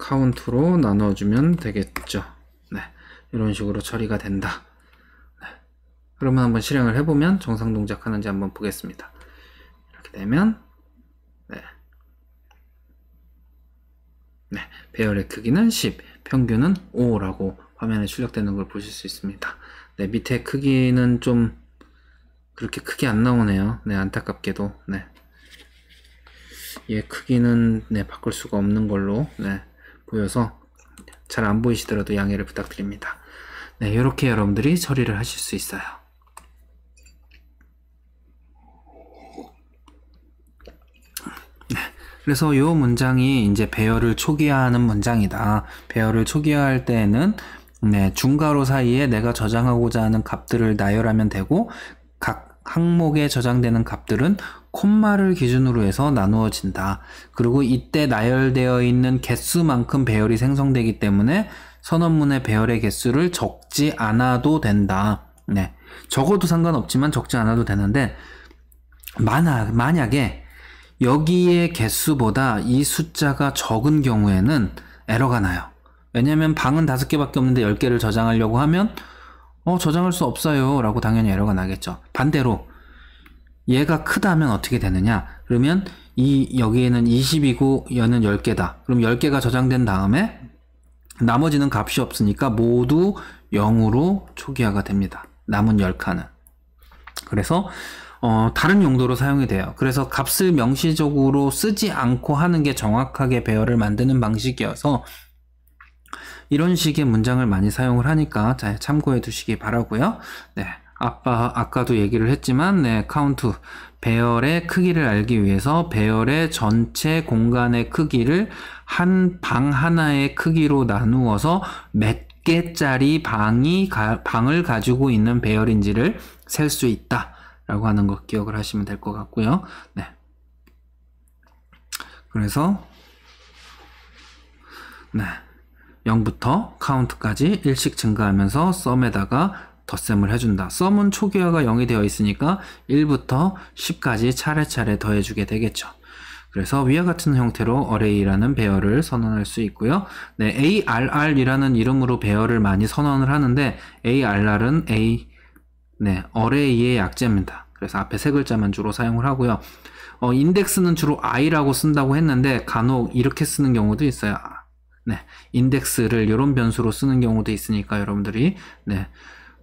count로 나눠주면 되겠죠. 네, 이런 식으로 처리가 된다. 네. 그러면 한번 실행을 해보면 정상 동작하는지 한번 보겠습니다. 이렇게 되면 네. 네, 배열의 크기는 10, 평균은 5라고 화면에 출력되는 걸 보실 수 있습니다. 네, 밑에 크기는 좀 그렇게 크게 안 나오네요. 네, 안타깝게도. 네. 얘 크기는 네, 바꿀 수가 없는 걸로 네, 보여서 잘 안 보이시더라도 양해를 부탁드립니다. 네, 이렇게 여러분들이 처리를 하실 수 있어요. 그래서 이 문장이 이제 배열을 초기화하는 문장이다. 배열을 초기화할 때에는 네, 중괄호 사이에 내가 저장하고자 하는 값들을 나열하면 되고 각 항목에 저장되는 값들은 콤마를 기준으로 해서 나누어진다. 그리고 이때 나열되어 있는 개수만큼 배열이 생성되기 때문에 선언문의 배열의 개수를 적지 않아도 된다. 네, 적어도 상관없지만 적지 않아도 되는데 만약에 여기의 개수보다 이 숫자가 적은 경우에는 에러가 나요. 왜냐면 방은 5개밖에 없는데 10개를 저장하려고 하면 저장할 수 없어요 라고 당연히 에러가 나겠죠. 반대로 얘가 크다면 어떻게 되느냐? 그러면 여기에는 20이고 얘는 10개다. 그럼 10개가 저장된 다음에 나머지는 값이 없으니까 모두 0으로 초기화가 됩니다. 남은 10칸은. 그래서 다른 용도로 사용이 돼요. 그래서 값을 명시적으로 쓰지 않고 하는 게 정확하게 배열을 만드는 방식이어서 이런 식의 문장을 많이 사용을 하니까 잘 참고해 두시기 바라고요. 네, 아까도 얘기를 했지만 카운트 배열의 크기를 알기 위해서 배열의 전체 공간의 크기를 한 방 하나의 크기로 나누어서 몇 개짜리 방을 가지고 있는 배열인지를 셀 수 있다 라고 하는 거 기억을 하시면 될 것 같고요. 네. 그래서 0부터 카운트까지 1씩 증가하면서 썸에다가 덧셈을 해준다. 썸은 초기화가 0이 되어 있으니까 1부터 10까지 차례차례 더해주게 되겠죠. 그래서 위와 같은 형태로 array라는 배열을 선언할 수 있고요. ARR이라는 이름으로 배열을 많이 선언을 하는데 ARR은 array의 약자입니다. 그래서 앞에 세 글자만 주로 사용을 하고요. 인덱스는 주로 i라고 쓴다고 했는데 간혹 이렇게 쓰는 경우도 있어요. 인덱스를 이런 변수로 쓰는 경우도 있으니까 여러분들이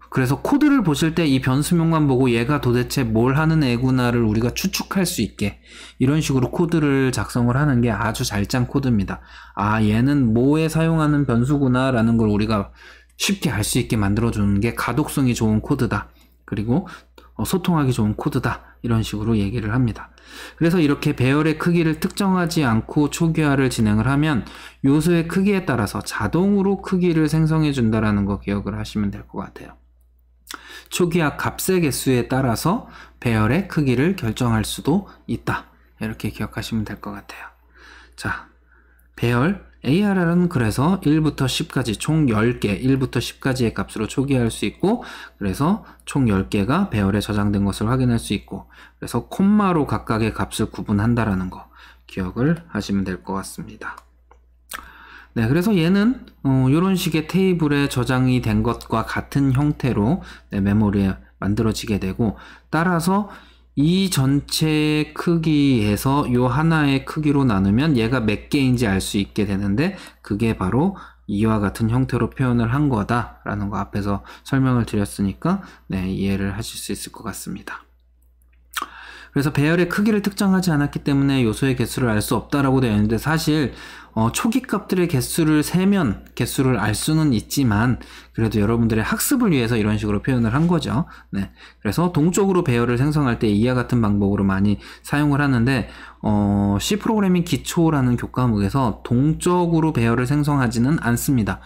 그래서 코드를 보실 때 이 변수명만 보고 얘가 도대체 뭘 하는 애구나를 우리가 추측할 수 있게 이런 식으로 코드를 작성을 하는 게 아주 잘 짠 코드입니다. 아, 얘는 뭐에 사용하는 변수구나 라는 걸 우리가 쉽게 알 수 있게 만들어주는 게 가독성이 좋은 코드다. 그리고 소통하기 좋은 코드다. 이런 식으로 얘기를 합니다. 그래서 이렇게 배열의 크기를 특정하지 않고 초기화를 진행을 하면 요소의 크기에 따라서 자동으로 크기를 생성해 준다라는 거 기억을 하시면 될 것 같아요. 초기화 값의 개수에 따라서 배열의 크기를 결정할 수도 있다. 이렇게 기억하시면 될 것 같아요. 자, 배열 ARR은 그래서 1부터 10까지 총 10개, 1부터 10까지의 값으로 초기화할 수 있고, 그래서 총 10개가 배열에 저장된 것을 확인할 수 있고, 그래서 콤마로 각각의 값을 구분한다라는 거 기억을 하시면 될 것 같습니다. 그래서 얘는 이런 식의 테이블에 저장이 된 것과 같은 형태로 메모리에 만들어지게 되고, 따라서 이 전체 크기에서 이 하나의 크기로 나누면 얘가 몇 개인지 알 수 있게 되는데, 그게 바로 이와 같은 형태로 표현을 한 거다라는 거 앞에서 설명을 드렸으니까 이해를 하실 수 있을 것 같습니다. 그래서 배열의 크기를 특정하지 않았기 때문에 요소의 개수를 알 수 없다라고 되어 있는데, 사실 초기 값들의 개수를 세면 개수를 알 수는 있지만 그래도 여러분들의 학습을 위해서 이런 식으로 표현을 한 거죠. 그래서 동적으로 배열을 생성할 때 이와 같은 방법으로 많이 사용을 하는데, C 프로그래밍 기초라는 교과목에서 동적으로 배열을 생성하지는 않습니다.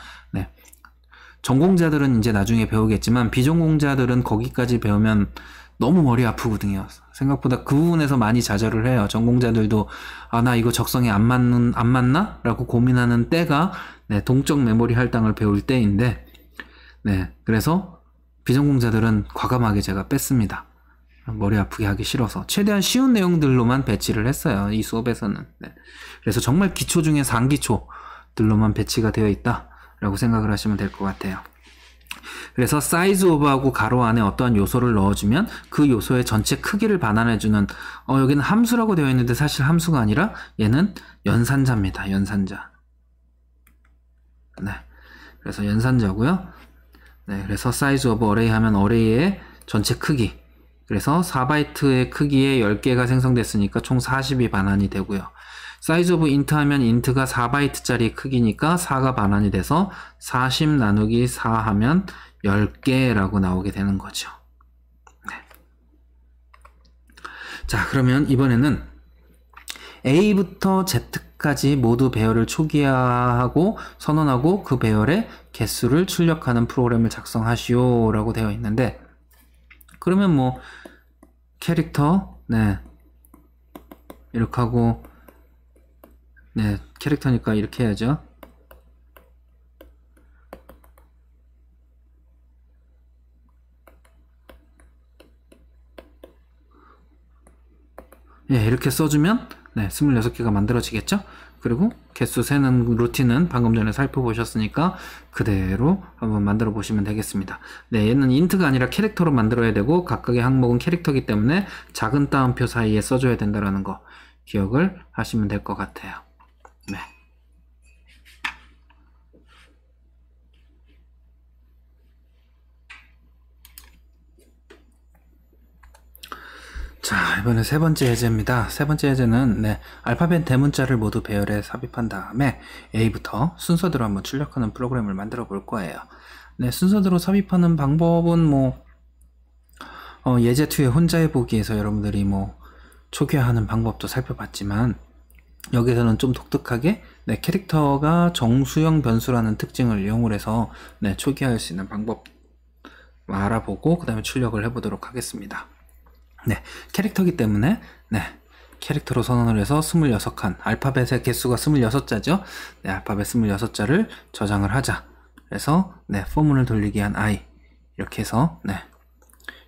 전공자들은 이제 나중에 배우겠지만 비전공자들은 거기까지 배우면 너무 머리 아프거든요. 생각보다 그 부분에서 많이 좌절을 해요. 전공자들도 나 이거 적성에 안 맞나? 라고 고민하는 때가 동적 메모리 할당을 배울 때인데, 그래서 비전공자들은 과감하게 제가 뺐습니다. 머리 아프게 하기 싫어서 최대한 쉬운 내용들로만 배치를 했어요. 이 수업에서는. 그래서 정말 기초 중에 상기초들로만 배치가 되어 있다 라고 생각을 하시면 될 것 같아요. 그래서 size of하고 가로 안에 어떠한 요소를 넣어주면 그 요소의 전체 크기를 반환해주는, 여기는 함수라고 되어 있는데 사실 함수가 아니라 얘는 연산자입니다. 연산자. 그래서 연산자고요. 그래서 size of array 하면 array의 전체 크기. 그래서 4바이트의 크기에 10개가 생성됐으니까 총 40이 반환이 되고요. size of int 하면 int가 4바이트짜리 크기니까 4가 반환이 돼서 40 나누기 4 하면 10개라고 나오게 되는 거죠. 자, 그러면 이번에는 A부터 Z까지 모두 배열을 초기화하고 선언하고 그 배열의 개수를 출력하는 프로그램을 작성하시오 라고 되어 있는데, 그러면 뭐 캐릭터 이렇게 하고 캐릭터니까 이렇게 해야죠. 이렇게 써주면 네, 26개가 만들어지겠죠? 그리고 개수 세는 루틴은 방금 전에 살펴보셨으니까 그대로 한번 만들어 보시면 되겠습니다. 네, 얘는 인트가 아니라 캐릭터로 만들어야 되고 각각의 항목은 캐릭터이기 때문에 작은 따옴표 사이에 써줘야 된다는 거 기억을 하시면 될 것 같아요. 네. 자, 이번엔 세 번째 예제입니다. 세 번째 예제는 알파벳 대문자를 모두 배열에 삽입한 다음에 A부터 순서대로 한번 출력하는 프로그램을 만들어 볼 거예요. 네, 순서대로 삽입하는 방법은 예제 2의 혼자 해보기에서 여러분들이 초기화하는 방법도 살펴봤지만 여기서는 좀 독특하게 캐릭터가 정수형 변수라는 특징을 이용을 해서 초기화할 수 있는 방법 알아보고 그 다음에 출력을 해보도록 하겠습니다. 네, 캐릭터이기 때문에 캐릭터로 선언을 해서 26칸, 알파벳의 개수가 26자죠. 네, 알파벳 26자를 저장을 하자. 그래서 포문을 돌리기 한 i 이렇게 해서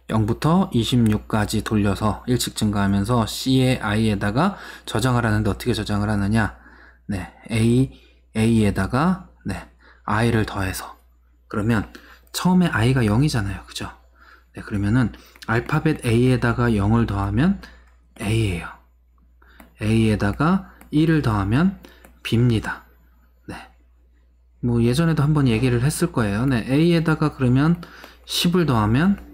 0부터 26까지 돌려서 1씩 증가하면서 C의 i에다가 저장을 하는데 어떻게 저장을 하느냐? A에다가 i를 더해서 그러면 처음에 i가 0이잖아요. 그죠? 네, 그러면은 알파벳 A에다가 0을 더하면 A예요. A에다가 1을 더하면 B입니다. 네. 예전에도 한번 얘기를 했을 거예요. A에다가 그러면 10을 더하면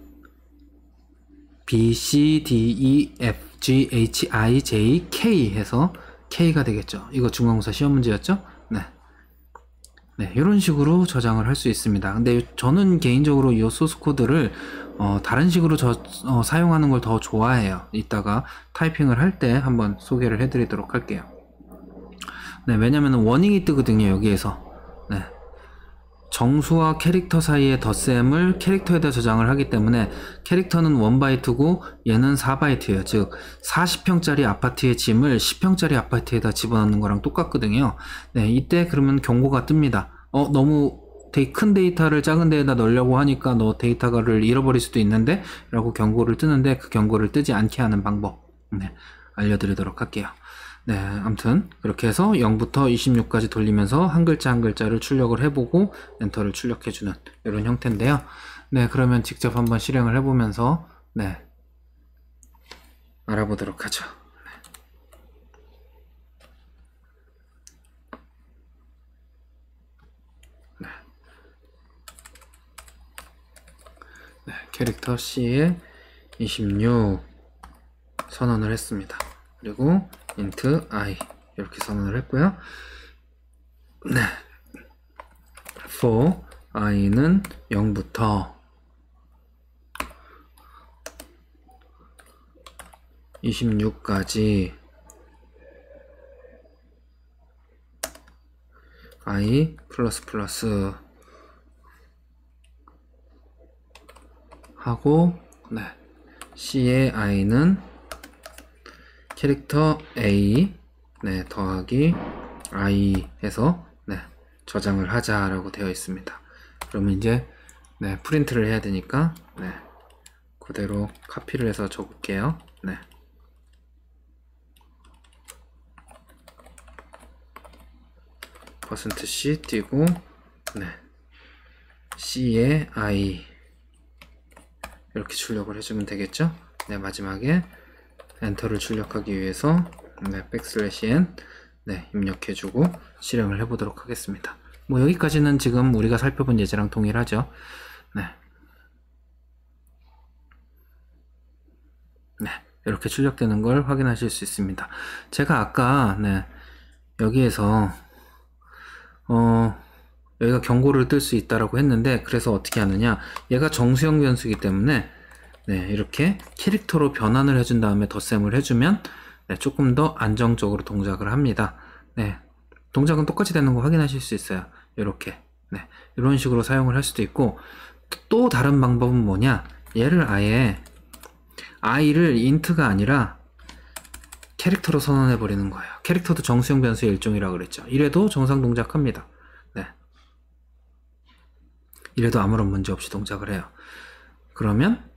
B, C, D, E, F, G, H, I, J, K 해서 K가 되겠죠. 이거 중간고사 시험 문제였죠? 네, 이런 식으로 저장을 할 수 있습니다. 근데 저는 개인적으로 이 소스 코드를 다른 식으로 사용하는 걸 더 좋아해요. 이따가 타이핑을 할 때 한번 소개를 해드리도록 할게요. 네, 왜냐면 워닝이 뜨거든요. 여기에서 정수와 캐릭터 사이의 덧셈을 캐릭터에다 저장을 하기 때문에 캐릭터는 1바이트고 얘는 4바이트예요. 즉 40평짜리 아파트의 짐을 10평짜리 아파트에다 집어넣는 거랑 똑같거든요. 네, 이때 그러면 경고가 뜹니다. 너무 큰 데이터를 작은 데에다 넣으려고 하니까 너 데이터를 잃어버릴 수도 있는데 라고 경고를 뜨는데 그 경고를 뜨지 않게 하는 방법 알려드리도록 할게요. 네, 아무튼 그렇게 해서 0부터 26까지 돌리면서 한 글자 한 글자를 출력을 해보고 엔터를 출력해주는 이런 형태인데요. 네, 그러면 직접 한번 실행을 해보면서 알아보도록 하죠. 캐릭터 C에 26 선언을 했습니다. 그리고 int i 이렇게 선언을 했고요. for i는 0부터 26까지 i 플러스 플러스 하고 C의 i는 캐릭터 A 더하기 I 해서 저장을 하자라고 되어 있습니다. 그러면 이제 프린트를 해야 되니까 그대로 카피를 해서 적을게요. %C 띄고 C의 I 이렇게 출력을 해주면 되겠죠. 마지막에 엔터를 출력하기 위해서 백슬래시 n 입력해주고 실행을 해보도록 하겠습니다. 여기까지는 지금 우리가 살펴본 예제랑 동일하죠. 이렇게 출력되는 걸 확인하실 수 있습니다. 제가 아까 여기에서 여기가 경고를 뜰 수 있다라고 했는데 그래서 어떻게 하느냐, 얘가 정수형 변수이기 때문에 이렇게 캐릭터로 변환을 해준 다음에 덧셈을 해주면 조금 더 안정적으로 동작을 합니다. 동작은 똑같이 되는 거 확인하실 수 있어요. 이렇게 이런 식으로 사용을 할 수도 있고, 또 다른 방법은 뭐냐, 얘를 아예 i를 int가 아니라 캐릭터로 선언해 버리는 거예요. 캐릭터도 정수형 변수의 일종이라고 그랬죠. 이래도 정상 동작합니다. 이래도 아무런 문제 없이 동작을 해요. 그러면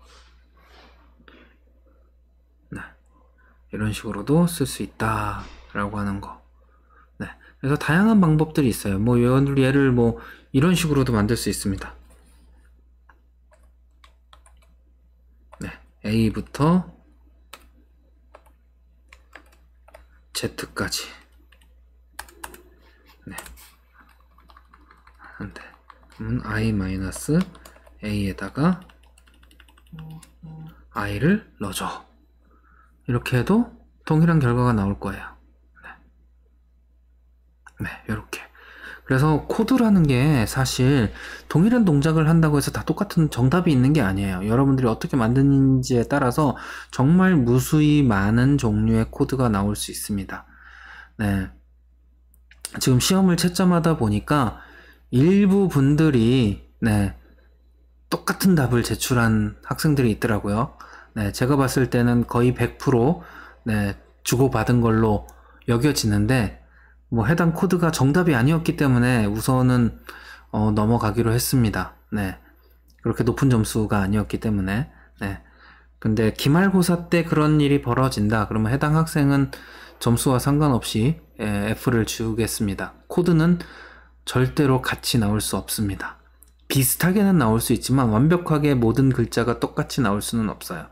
이런 식으로도 쓸 수 있다 라고 하는 거. 네. 그래서 다양한 방법들이 있어요. 뭐 얘를 뭐 이런 식으로도 만들 수 있습니다. 네. A부터 Z까지. 네. 한데. I-A에다가 I를 넣어줘. 이렇게 해도 동일한 결과가 나올 거예요. 네, 이렇게. 그래서 코드라는 게 사실 동일한 동작을 한다고 해서 다 똑같은 정답이 있는 게 아니에요. 여러분들이 어떻게 만드는지에 따라서 정말 무수히 많은 종류의 코드가 나올 수 있습니다. 네. 지금 시험을 채점하다 보니까 일부 분들이 네, 똑같은 답을 제출한 학생들이 있더라고요. 네, 제가 봤을 때는 거의 100% 네, 주고받은 걸로 여겨지는데 뭐 해당 코드가 정답이 아니었기 때문에 우선은 넘어가기로 했습니다. 네, 그렇게 높은 점수가 아니었기 때문에. 네, 근데 기말고사 때 그런 일이 벌어진다 그러면 해당 학생은 점수와 상관없이 F를 주겠습니다. 코드는 절대로 같이 나올 수 없습니다. 비슷하게는 나올 수 있지만 완벽하게 모든 글자가 똑같이 나올 수는 없어요.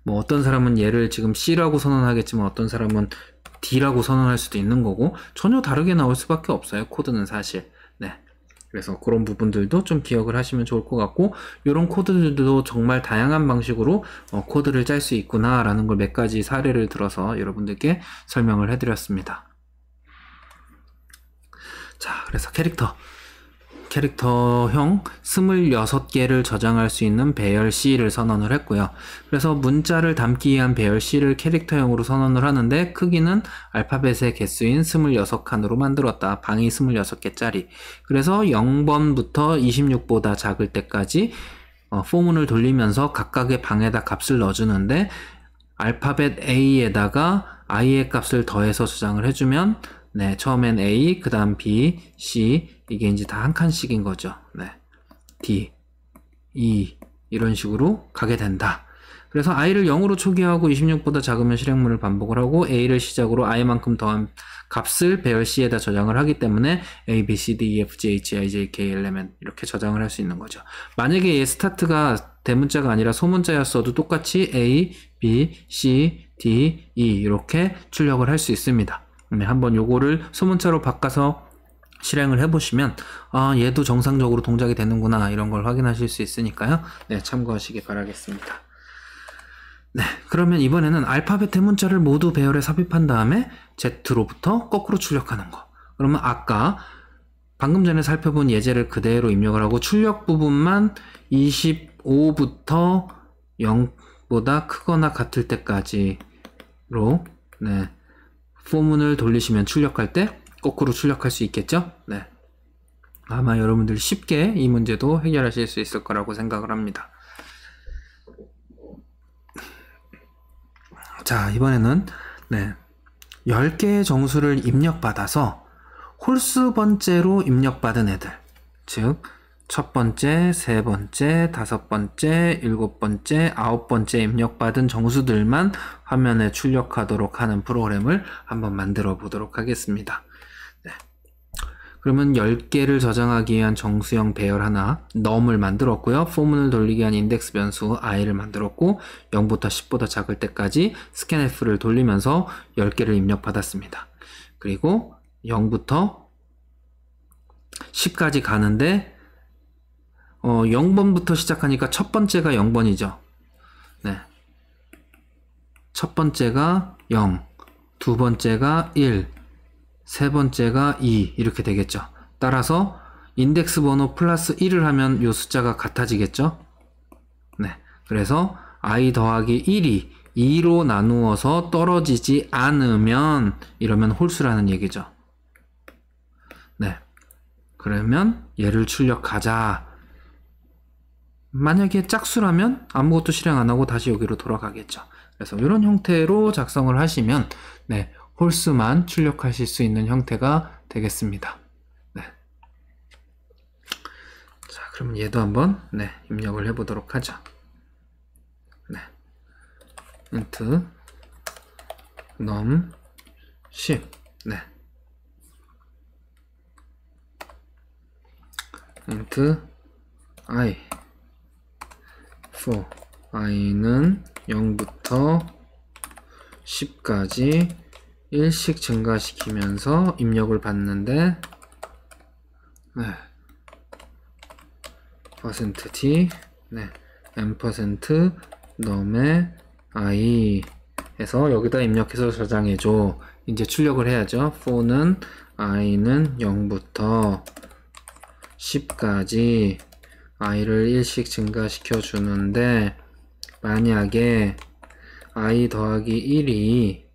뭐 어떤 사람은 얘를 지금 C라고 선언하겠지만 어떤 사람은 D라고 선언할 수도 있는 거고 전혀 다르게 나올 수밖에 없어요. 코드는 사실. 네. 그래서 그런 부분들도 좀 기억을 하시면 좋을 것 같고 이런 코드들도 정말 다양한 방식으로 코드를 짤 수 있구나 라는 걸 몇 가지 사례를 들어서 여러분들께 설명을 해드렸습니다. 자, 그래서 캐릭터형 26개를 저장할 수 있는 배열 C를 선언을 했고요. 그래서 문자를 담기 위한 배열 C를 캐릭터형으로 선언을 하는데 크기는 알파벳의 개수인 26칸으로 만들었다. 방이 26개짜리. 그래서 0번부터 26보다 작을 때까지 포문을 돌리면서 각각의 방에다 값을 넣어주는데 알파벳 A에다가 I의 값을 더해서 저장을 해주면 네, 처음엔 A, 그 다음 B, C 이게 이제 다 한 칸씩인 거죠. 네, D, E 이런 식으로 가게 된다. 그래서 I를 0으로 초기화하고 26보다 작으면 실행문을 반복을 하고 A를 시작으로 I만큼 더한 값을 배열 C에다 저장을 하기 때문에 A, B, C, D, E, F, G, H, I, J, K, L, M, N 이렇게 저장을 할 수 있는 거죠. 만약에 얘 스타트가 대문자가 아니라 소문자였어도 똑같이 A, B, C, D, E 이렇게 출력을 할 수 있습니다. 네, 한번 요거를 소문자로 바꿔서 실행을 해보시면 얘도 정상적으로 동작이 되는구나 이런 걸 확인하실 수 있으니까요. 네, 참고하시기 바라겠습니다. 네, 그러면 이번에는 알파벳 대문자를 모두 배열에 삽입한 다음에 Z로부터 거꾸로 출력하는 거. 그러면 아까 방금 전에 살펴본 예제를 그대로 입력을 하고 출력 부분만 25부터 0보다 크거나 같을 때까지로 네, 포문을 돌리시면 출력할 때 거꾸로 출력할 수 있겠죠? 네. 아마 여러분들이 쉽게 이 문제도 해결하실 수 있을 거라고 생각을 합니다. 자, 이번에는 네, 10개의 정수를 입력받아서 홀수 번째로 입력받은 애들, 즉 첫 번째, 세 번째, 다섯 번째, 일곱 번째, 아홉 번째 입력받은 정수들만 화면에 출력하도록 하는 프로그램을 한번 만들어 보도록 하겠습니다. 네. 그러면 10개를 저장하기 위한 정수형 배열 하나 num을 만들었고요. 포문을 돌리기 위한 인덱스 변수 i를 만들었고 0부터 10보다 작을 때까지 scanf를 돌리면서 10개를 입력받았습니다. 그리고 0부터 10까지 가는데 0번부터 시작하니까 첫 번째가 0번이죠. 네. 첫 번째가 0, 두 번째가 1, 세 번째가 2 이렇게 되겠죠. 따라서 인덱스 번호 플러스 1을 하면 이 숫자가 같아지겠죠. 네. 그래서 i 더하기 1이 2로 나누어서 떨어지지 않으면 이러면 홀수라는 얘기죠. 네. 그러면 얘를 출력하자. 만약에 짝수라면 아무것도 실행 안 하고 다시 여기로 돌아가겠죠. 그래서 이런 형태로 작성을 하시면 네, 홀수만 출력하실 수 있는 형태가 되겠습니다. 네. 자, 그럼 얘도 한번 네, 입력을 해보도록 하죠. 네. int num 10. 네. int i for i는 0부터 10까지 1씩 증가시키면서 입력을 받는데, 네. %t, 네. %, num의 i 해서 여기다 입력해서 저장해줘. 이제 출력을 해야죠. for는 i는 0부터 10까지 i를 1씩 증가시켜 주는데, 만약에 i 더하기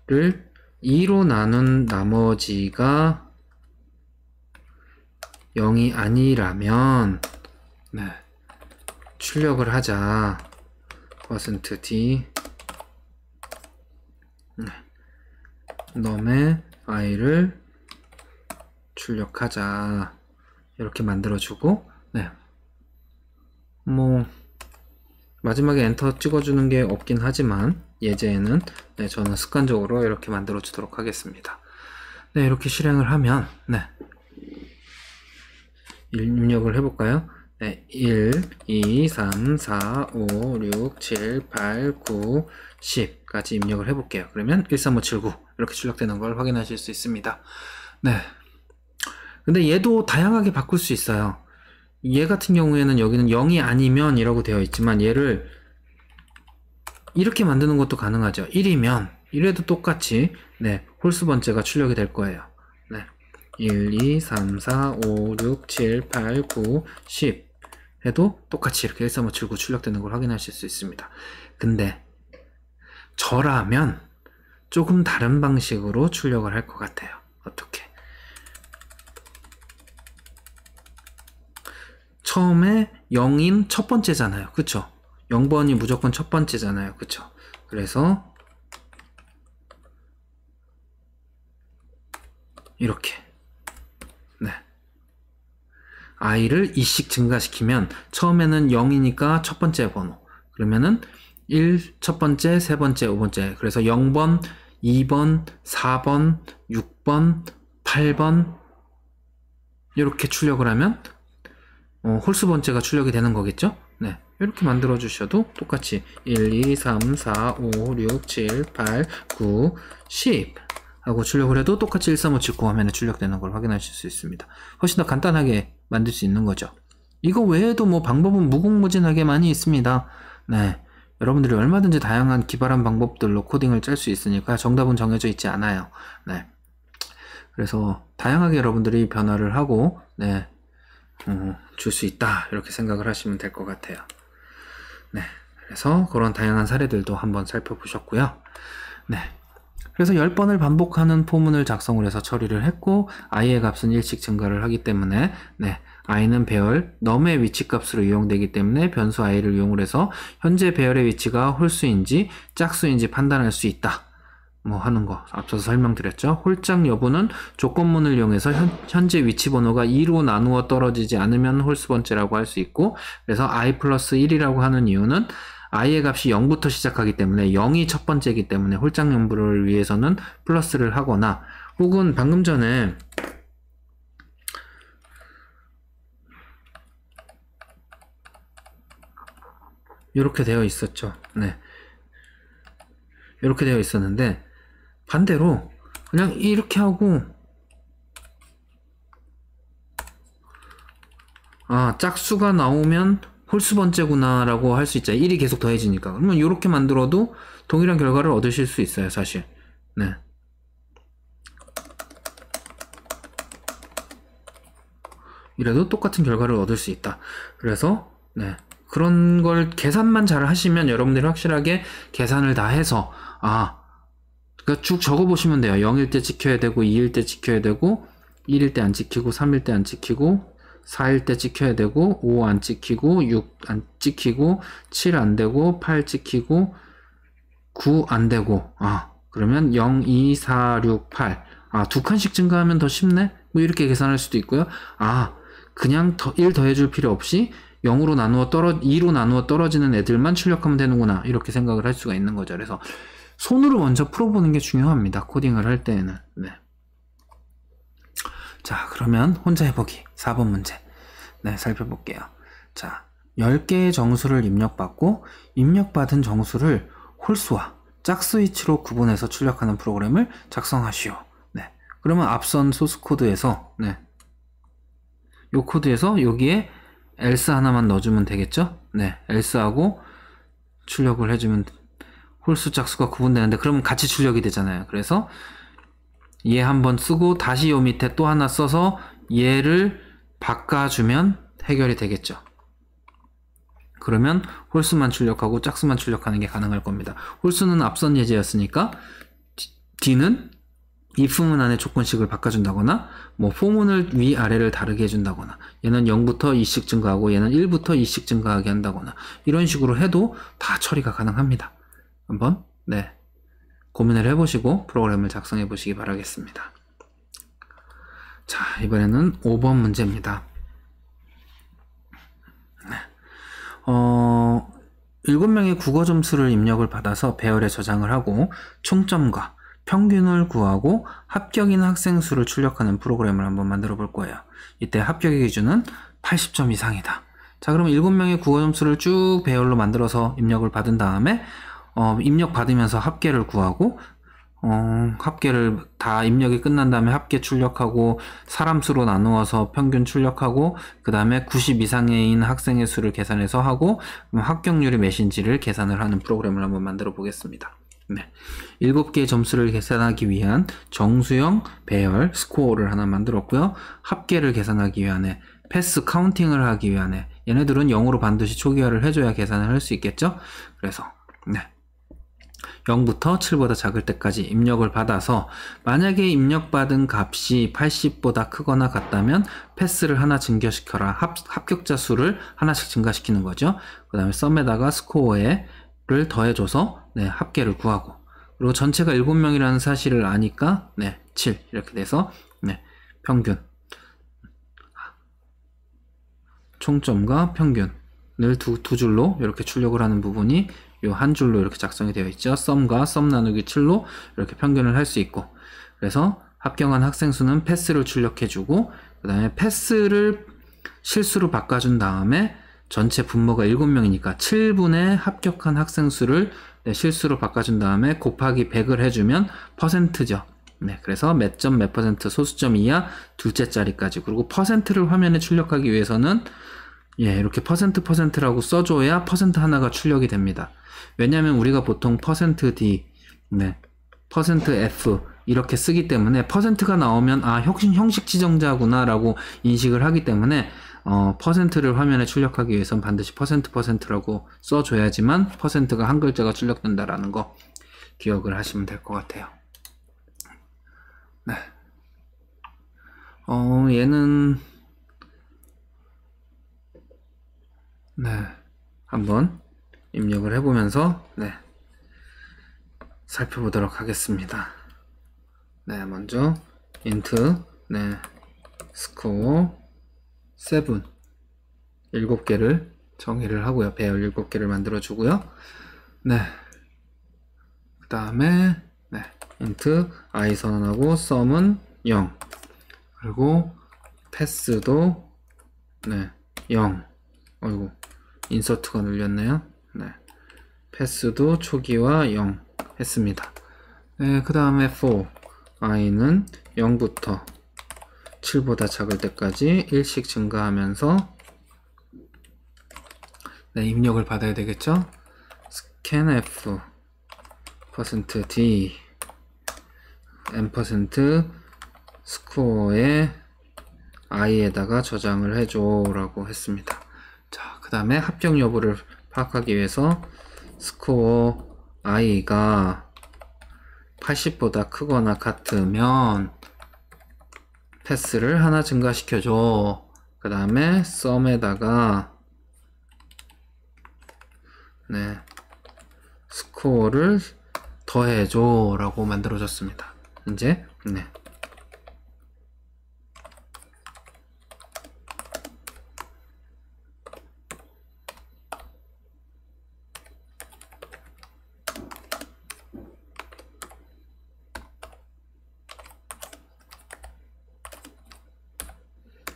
1을 2로 나눈 나머지가 0이 아니라면, 네, 출력을 하자. %t, 네, num의 i를 출력하자. 이렇게 만들어주고, 네, 뭐 마지막에 엔터 찍어주는 게 없긴 하지만 예제에는, 네, 저는 습관적으로 이렇게 만들어 주도록 하겠습니다. 네, 이렇게 실행을 하면, 네, 입력을 해볼까요? 네, 1, 2, 3, 4, 5, 6, 7, 8, 9, 10까지 입력을 해볼게요. 그러면 13579 이렇게 출력되는 걸 확인하실 수 있습니다. 네. 근데 얘도 다양하게 바꿀 수 있어요. 얘 같은 경우에는 여기는 0이 아니면 이라고 되어 있지만, 얘를 이렇게 만드는 것도 가능하죠. 1이면, 이래도 똑같이, 네, 홀수 번째가 출력이 될 거예요. 네, 1, 2, 3, 4, 5, 6, 7, 8, 9, 10 해도 똑같이 이렇게 13579 출력되는 걸 확인하실 수 있습니다. 근데 저라면 조금 다른 방식으로 출력을 할 것 같아요. 어떻게? 처음에 0인 첫 번째잖아요. 그쵸? 0번이 무조건 첫 번째잖아요. 그쵸? 그래서 이렇게, 네, i를 2씩 증가시키면 처음에는 0이니까 첫 번째 번호, 그러면은 1 첫 번째, 세 번째, 5번째, 그래서 0번, 2번, 4번, 6번, 8번 이렇게 출력을 하면 홀수 번째가 출력이 되는 거겠죠? 네, 이렇게 만들어 주셔도 똑같이 1, 2, 3, 4, 5, 6, 7, 8, 9, 10 하고 출력을 해도 똑같이 13579 화면에 출력되는 걸 확인하실 수 있습니다. 훨씬 더 간단하게 만들 수 있는 거죠. 이거 외에도 뭐 방법은 무궁무진하게 많이 있습니다. 네, 여러분들이 얼마든지 다양한 기발한 방법들로 코딩을 짤 수 있으니까 정답은 정해져 있지 않아요. 네, 그래서 다양하게 여러분들이 변화를 하고, 네, 줄 수 있다, 이렇게 생각을 하시면 될 것 같아요. 네, 그래서 그런 다양한 사례들도 한번 살펴보셨고요. 네, 그래서 10번을 반복하는 포문을 작성을 해서 처리를 했고, i의 값은 1씩 증가를 하기 때문에, 네, i는 배열 num의 위치 값으로 이용되기 때문에 변수 i를 이용을 해서 현재 배열의 위치가 홀수인지 짝수인지 판단할 수 있다, 뭐 하는 거 앞서서 설명드렸죠. 홀짝 여부는 조건문을 이용해서 현재 위치 번호가 2로 나누어 떨어지지 않으면 홀수 번째라고 할 수 있고, 그래서 i 플러스 1이라고 하는 이유는 i의 값이 0부터 시작하기 때문에 0이 첫 번째이기 때문에 홀짝 여부를 위해서는 플러스를 하거나, 혹은 방금 전에 이렇게 되어 있었죠. 네, 이렇게 되어 있었는데 반대로 그냥 이렇게 하고, 짝수가 나오면 홀수 번째구나 라고 할 수 있죠. 1이 계속 더해지니까. 그러면 이렇게 만들어도 동일한 결과를 얻으실 수 있어요, 사실. 네, 이래도 똑같은 결과를 얻을 수 있다. 그래서, 네, 그런 걸 계산만 잘 하시면 여러분들이 확실하게 계산을 다 해서, 그러니까 쭉 적어 보시면 돼요. 0일 때 찍혀야 되고, 2일 때 찍혀야 되고, 1일 때 안 찍히고, 3일 때 안 찍히고, 4일 때 찍혀야 되고, 5 안 찍히고, 6 안 찍히고, 7 안 되고, 8 찍히고, 9 안 되고, 그러면 0, 2, 4, 6, 8. 두 칸씩 증가하면 더 쉽네? 뭐 이렇게 계산할 수도 있고요. 그냥 1 더해줄 필요 없이 2로 나누어 떨어지는 애들만 출력하면 되는구나, 이렇게 생각을 할 수가 있는 거죠. 그래서 손으로 먼저 풀어보는 게 중요합니다. 코딩을 할 때에는. 네. 자, 그러면 혼자 해보기 4번 문제. 네, 살펴볼게요. 자, 10개의 정수를 입력받고 입력받은 정수를 홀수와 짝수위치로 구분해서 출력하는 프로그램을 작성하시오. 네. 그러면 앞선 소스 코드에서 요 코드에서 여기에 else 하나만 넣어주면 되겠죠? 네, else하고 출력을 해주면 홀수 짝수가 구분되는데 그러면 같이 출력이 되잖아요. 그래서 얘 한번 쓰고 다시 요 밑에 또 하나 써서 얘를 바꿔주면 해결이 되겠죠. 그러면 홀수만 출력하고 짝수만 출력하는 게 가능할 겁니다. 홀수는 앞선 예제였으니까 D는 if문 안에 조건식을 바꿔준다거나 뭐 포문을 위아래를 다르게 해준다거나 얘는 0부터 2씩 증가하고 얘는 1부터 2씩 증가하게 한다거나 이런 식으로 해도 다 처리가 가능합니다. 한번 고민을 해보시고 프로그램을 작성해 보시기 바라겠습니다. 자, 이번에는 5번 문제입니다. 7명의 국어 점수를 입력을 받아서 배열에 저장을 하고 총점과 평균을 구하고 합격인 학생 수를 출력하는 프로그램을 한번 만들어 볼 거예요. 이때 합격의 기준은 80점 이상이다. 자, 그럼 7명의 국어 점수를 쭉 배열로 만들어서 입력을 받은 다음에 입력 받으면서 합계를 구하고 합계를 다 입력이 끝난 다음에 합계 출력하고 사람 수로 나누어서 평균 출력하고 그 다음에 90 이상인 학생의 수를 계산해서 하고 합격률이 몇인지를 계산을 하는 프로그램을 한번 만들어 보겠습니다. 네. 7개의 점수를 계산하기 위한 정수형 배열 스코어를 하나 만들었고요. 합계를 계산하기 위한 패스 카운팅을 하기 위한 얘네들은 0으로 반드시 초기화를 해줘야 계산을 할 수 있겠죠. 그래서 0부터 7보다 작을 때까지 입력을 받아서 만약에 입력받은 값이 80보다 크거나 같다면 패스를 하나 증가시켜라. 합격자 수를 하나씩 증가시키는 거죠. 그 다음에 썸에다가 스코어를 더해줘서 합계를 구하고 그리고 전체가 7명이라는 사실을 아니까 7 이렇게 돼서 평균 총점과 평균을 두 줄로 이렇게 출력을 하는 부분이 요 한 줄로 이렇게 작성이 되어 있죠. 썸과 썸 나누기 7로 이렇게 평균을 할 수 있고 그래서 합격한 학생 수는 패스를 출력해주고 그 다음에 패스를 실수로 바꿔준 다음에 전체 분모가 7명이니까 7분의 합격한 학생 수를 실수로 바꿔준 다음에 곱하기 100을 해주면 퍼센트죠. 그래서 몇 점 몇 퍼센트 소수점 이하 둘째 자리까지 그리고 퍼센트를 화면에 출력하기 위해서는 이렇게 퍼센트라고 써줘야 퍼센트 하나가 출력이 됩니다. 왜냐하면 우리가 보통 퍼센트 %D, 퍼센트 %F 이렇게 쓰기 때문에 퍼센트가 나오면 형식 지정자구나 라고 인식을 하기 때문에 퍼센트를 화면에 출력하기 위해선 반드시 퍼센트라고 써줘야지만 퍼센트가 한 글자가 출력된다라는 거 기억을 하시면 될 것 같아요. 얘는 한번 입력을 해보면서 살펴보도록 하겠습니다. 먼저 int score 7 7개를 정의를 하고요. 배열 7개를 만들어 주고요. 그 다음에 int i 선언하고 sum은 0 그리고 패스도 0 어이구 인서트가 눌렸네요. 패스도 초기화 0 했습니다. 그 다음에 for i는 0부터 7보다 작을 때까지 1씩 증가하면서 입력을 받아야 되겠죠. scanf %d n% 스코어에 i에다가 저장을 해줘 라고 했습니다. 자, 그 다음에 합격 여부를 파악하기 위해서 스코어 i가 80보다 크거나 같으면 패스를 하나 증가시켜줘. 그 다음에 썸에다가 스코어를 더해줘 라고 만들어졌습니다. 이제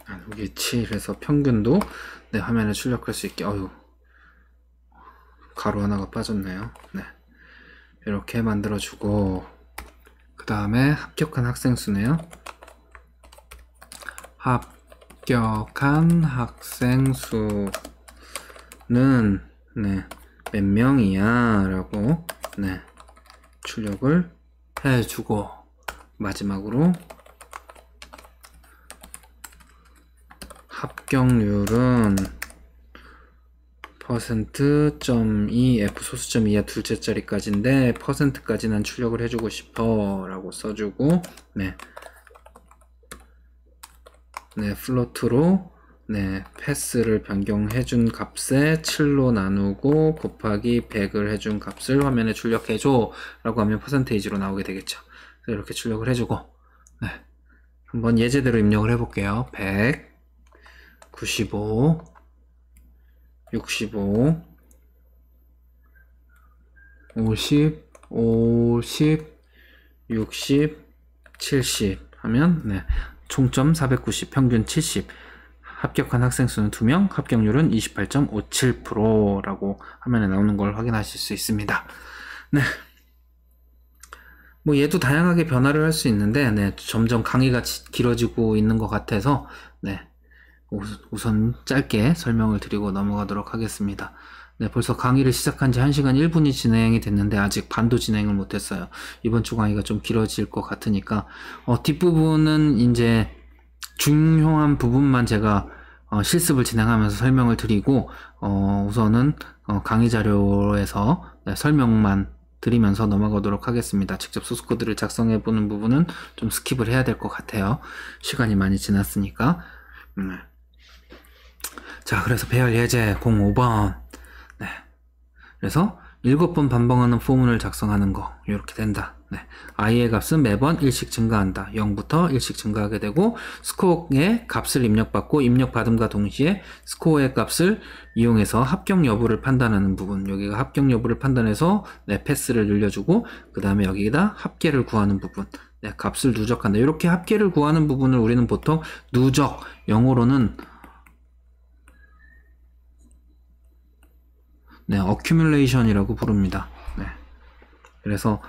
나누기 7에서 평균도 네, 화면에 출력할 수 있게. 어휴, 가로 하나가 빠졌네요. 네, 이렇게 만들어주고, 그 다음에 합격한 학생 수네요. 합격한 학생 수는 네, 몇 명이야 라고 네, 출력을 해주고, 마지막으로 합격률은 %.2 F 소수점 2야 둘째 자리까지인데 %까지는 출력을 해주고 싶어 라고 써주고, 네, 네, 플로트로 네, 패스를 변경해준 값에 7로 나누고 곱하기 100을 해준 값을 화면에 출력해줘 라고 하면 퍼센테이지로 나오게 되겠죠. 그래서 이렇게 출력을 해주고, 네, 한번 예제대로 입력을 해볼게요. 100, 95, 65, 50, 50, 60, 70 하면 네, 총점 490, 평균 70, 합격한 학생 수는 2명, 합격률은 28.57%라고 화면에 나오는 걸 확인하실 수 있습니다. 네, 뭐 얘도 다양하게 변화를 할 수 있는데 네, 점점 강의가 길어지고 있는 것 같아서 네, 우선 짧게 설명을 드리고 넘어가도록 하겠습니다. 네, 벌써 강의를 시작한 지 1시간 1분이 진행이 됐는데 아직 반도 진행을 못했어요. 이번 주 강의가 좀 길어질 것 같으니까 뒷부분은 이제 중요한 부분만 제가 실습을 진행하면서 설명을 드리고 우선은 강의 자료에서 네, 설명만 드리면서 넘어가도록 하겠습니다. 직접 소스코드를 작성해 보는 부분은 좀 스킵을 해야 될 것 같아요. 시간이 많이 지났으니까. 자, 그래서 배열 예제 05번. 네. 그래서 7번 반복하는 포문을 작성하는 거. 이렇게 된다. 네. i의 값은 매번 1씩 증가한다. 0부터 1씩 증가하게 되고, 스코어의 값을 입력받고, 입력받음과 동시에 스코어의 값을 이용해서 합격 여부를 판단하는 부분. 여기가 합격 여부를 판단해서, 네, 패스를 늘려주고, 그 다음에 여기다 합계를 구하는 부분. 네, 값을 누적한다. 이렇게 합계를 구하는 부분을 우리는 보통 누적, 영어로는 네, accumulation이라고 부릅니다. 네. 그래서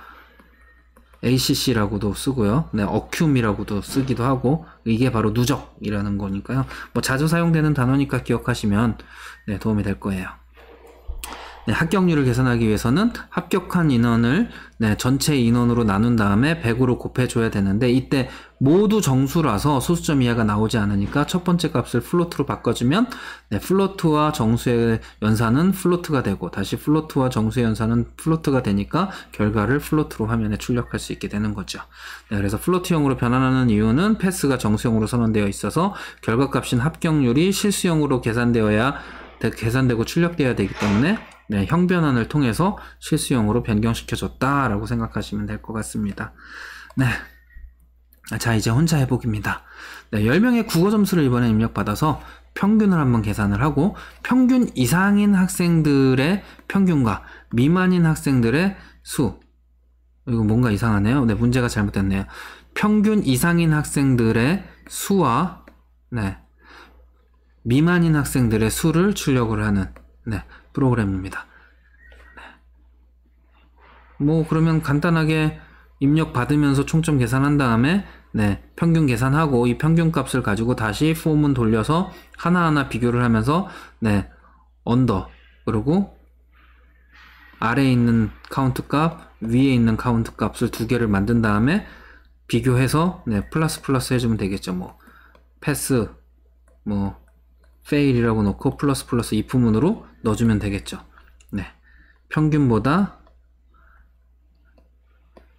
ACC라고도 쓰고요. 네, accum이라고도 쓰기도 하고, 이게 바로 누적이라는 거니까요. 뭐 자주 사용되는 단어니까 기억하시면 네, 도움이 될 거예요. 네, 합격률을 계산하기 위해서는 합격한 인원을 네, 전체 인원으로 나눈 다음에 100으로 곱해줘야 되는데, 이때 모두 정수라서 소수점 이하가 나오지 않으니까 첫 번째 값을 플로트로 바꿔주면 네, 플로트와 정수의 연산은 플로트가 되고, 다시 플로트와 정수의 연산은 플로트가 되니까 결과를 플로트로 화면에 출력할 수 있게 되는 거죠. 네, 그래서 플로트형으로 변환하는 이유는 패스가 정수형으로 선언되어 있어서 결과값인 합격률이 실수형으로 계산되고 출력되어야 되기 때문에 네, 형변환을 통해서 실수형으로 변경시켜줬다라고 생각하시면 될 것 같습니다. 네. 자, 이제 혼자 해보기입니다. 네, 10명의 국어 점수를 이번에 입력받아서 평균을 한번 계산을 하고, 평균 이상인 학생들의 평균과 미만인 학생들의 수. 이거 뭔가 이상하네요. 네, 문제가 잘못됐네요. 평균 이상인 학생들의 수와 네, 미만인 학생들의 수를 출력을 하는 네, 프로그램입니다. 네. 뭐 그러면 간단하게 입력 받으면서 총점 계산한 다음에 네, 평균 계산하고 이 평균 값을 가지고 다시 폼은 돌려서 하나하나 비교를 하면서 네, 언더 그리고 아래에 있는 카운트 값, 위에 있는 카운트 값을 두 개를 만든 다음에 비교해서 네, 플러스 해주면 되겠죠. 뭐 패스, 뭐 fail이라고 놓고 플러스 if문으로 넣어주면 되겠죠. 네, 평균보다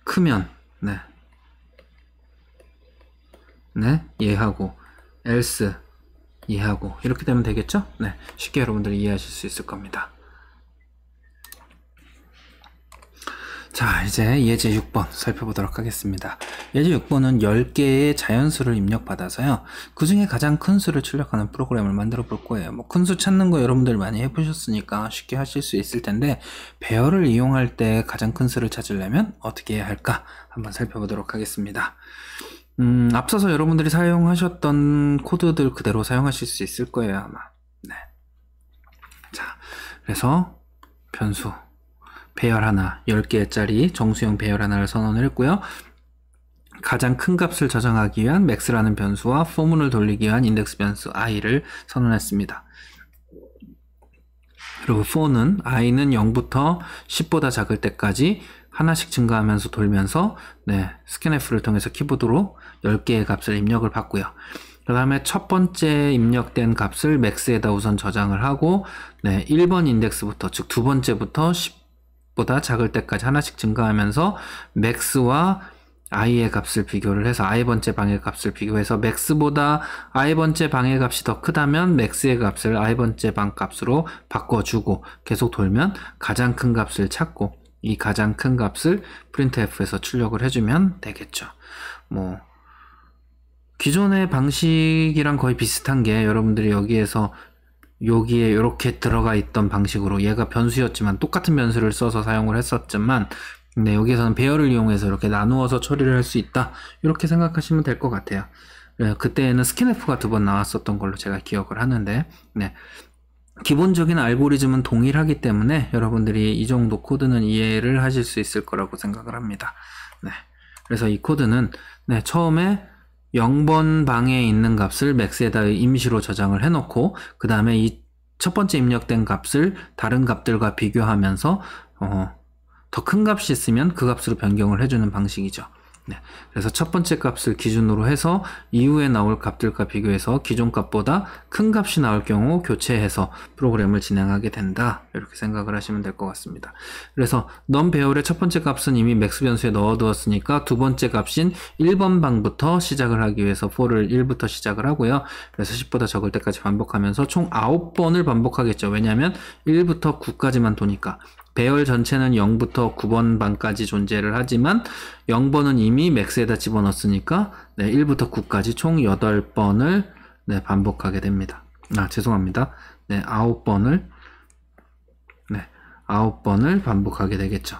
크면 네, 얘하고 else 얘하고 이렇게 되면 되겠죠. 네, 쉽게 여러분들이 이해하실 수 있을 겁니다. 자, 이제 예제 6번 살펴보도록 하겠습니다. 예제 6번은 10개의 자연수를 입력받아서요, 그 중에 가장 큰 수를 출력하는 프로그램을 만들어 볼 거예요. 뭐 큰 수 찾는 거 여러분들 많이 해보셨으니까 쉽게 하실 수 있을 텐데, 배열을 이용할 때 가장 큰 수를 찾으려면 어떻게 해야 할까 한번 살펴보도록 하겠습니다. 앞서서 여러분들이 사용하셨던 코드들 그대로 사용하실 수 있을 거예요, 아마. 네. 자, 그래서 변수 배열 하나 10개짜리 정수형 배열 하나를 선언을 했고요. 가장 큰 값을 저장하기 위한 max라는 변수와 포문을 돌리기 위한 인덱스 변수 i를 선언했습니다. 그리고 for는 i는 0부터 10보다 작을 때까지 하나씩 증가하면서 돌면서 스캔f를 통해서 키보드로 10개의 값을 입력을 받고요. 그 다음에 첫 번째 입력된 값을 max에다 우선 저장을 하고 1번 인덱스부터, 즉 두 번째부터 10보다 작을 때까지 하나씩 증가하면서 max와 i의 값을 비교를 해서 i번째 방의 값을 비교해서 max보다 i번째 방의 값이 더 크다면 max의 값을 i번째 방 값으로 바꿔주고 계속 돌면 가장 큰 값을 찾고 이 가장 큰 값을 printf에서 출력을 해주면 되겠죠. 뭐 기존의 방식이랑 거의 비슷한 게 여러분들이 여기에 이렇게 들어가 있던 방식으로 얘가 변수였지만 똑같은 변수를 써서 사용을 했었지만 여기에서는 배열을 이용해서 이렇게 나누어서 처리를 할 수 있다, 이렇게 생각하시면 될 것 같아요. 그때는 scanf가 2번 나왔었던 걸로 제가 기억을 하는데 기본적인 알고리즘은 동일하기 때문에 여러분들이 이 정도 코드는 이해를 하실 수 있을 거라고 생각을 합니다. 그래서 이 코드는 처음에 0번 방에 있는 값을 max에다 임시로 저장을 해놓고 그 다음에 이 첫 번째 입력된 값을 다른 값들과 비교하면서 더 큰 값이 있으면 그 값으로 변경을 해주는 방식이죠. 그래서 첫 번째 값을 기준으로 해서 이후에 나올 값들과 비교해서 기존 값보다 큰 값이 나올 경우 교체해서 프로그램을 진행하게 된다, 이렇게 생각을 하시면 될 것 같습니다. 그래서 num 배열의 첫 번째 값은 이미 max 변수에 넣어두었으니까 두 번째 값인 1번 방부터 시작을 하기 위해서 for를 1부터 시작을 하고요. 그래서 10보다 적을 때까지 반복하면서 총 9번을 반복하겠죠. 왜냐하면 1부터 9까지만 도니까. 배열 전체는 0부터 9번 방까지 존재를 하지만 0번은 이미 max에다 집어넣었으니까 1부터 9까지 총 8번을 반복하게 됩니다. 죄송합니다. 9번을 9번을 반복하게 되겠죠.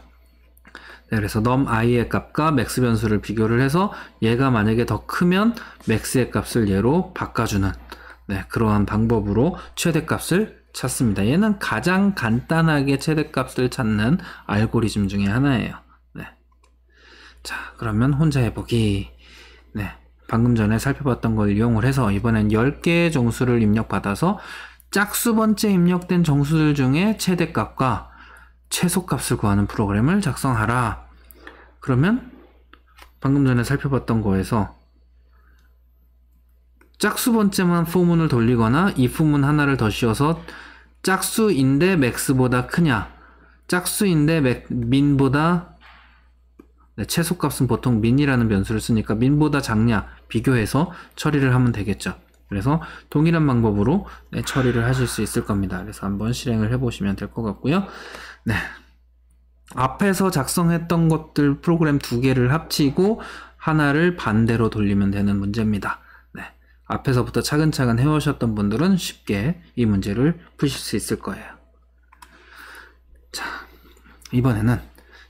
그래서 num i의 값과 max 변수를 비교를 해서 얘가 만약에 더 크면 max의 값을 얘로 바꿔주는 그러한 방법으로 최대값을 찾습니다. 얘는 가장 간단하게 최대값을 찾는 알고리즘 중에 하나예요. 자, 그러면 혼자 해보기. 방금 전에 살펴봤던 걸 이용을 해서 이번엔 10개의 정수를 입력받아서 짝수 번째 입력된 정수들 중에 최대값과 최소값을 구하는 프로그램을 작성하라. 그러면 방금 전에 살펴봤던 거에서 짝수 번째만 포문을 돌리거나 if문 하나를 더 씌워서 짝수인데 max보다 크냐, 짝수인데 min보다 최소값은 보통 min이라는 변수를 쓰니까 min보다 작냐 비교해서 처리를 하면 되겠죠. 그래서 동일한 방법으로 처리를 하실 수 있을 겁니다. 그래서 한번 실행을 해보시면 될 것 같고요. 앞에서 작성했던 것들 프로그램 2개를 합치고 하나를 반대로 돌리면 되는 문제입니다. 앞에서부터 차근차근 해오셨던 분들은 쉽게 이 문제를 푸실 수 있을 거예요. 자, 이번에는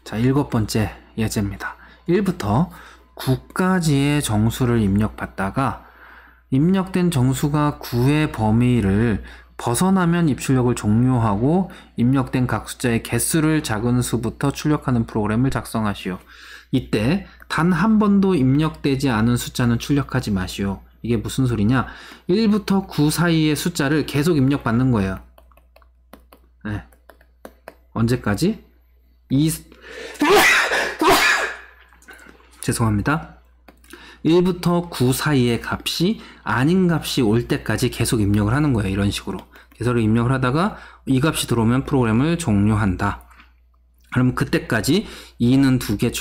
7번째 예제입니다. 1부터 9까지의 정수를 입력받다가 입력된 정수가 9의 범위를 벗어나면 입출력을 종료하고 입력된 각 숫자의 개수를 작은 수부터 출력하는 프로그램을 작성하시오. 이때 단 한 번도 입력되지 않은 숫자는 출력하지 마시오. 이게 무슨 소리냐? 1부터 9 사이의 숫자를 계속 입력받는 거예요. 언제까지? 죄송합니다. 1부터 9 사이의 값이 아닌 값이 올 때까지 계속 입력을 하는 거예요. 이런 식으로. 계속 입력을 하다가 이 값이 들어오면 프로그램을 종료한다. 그럼 그때까지 2는 2개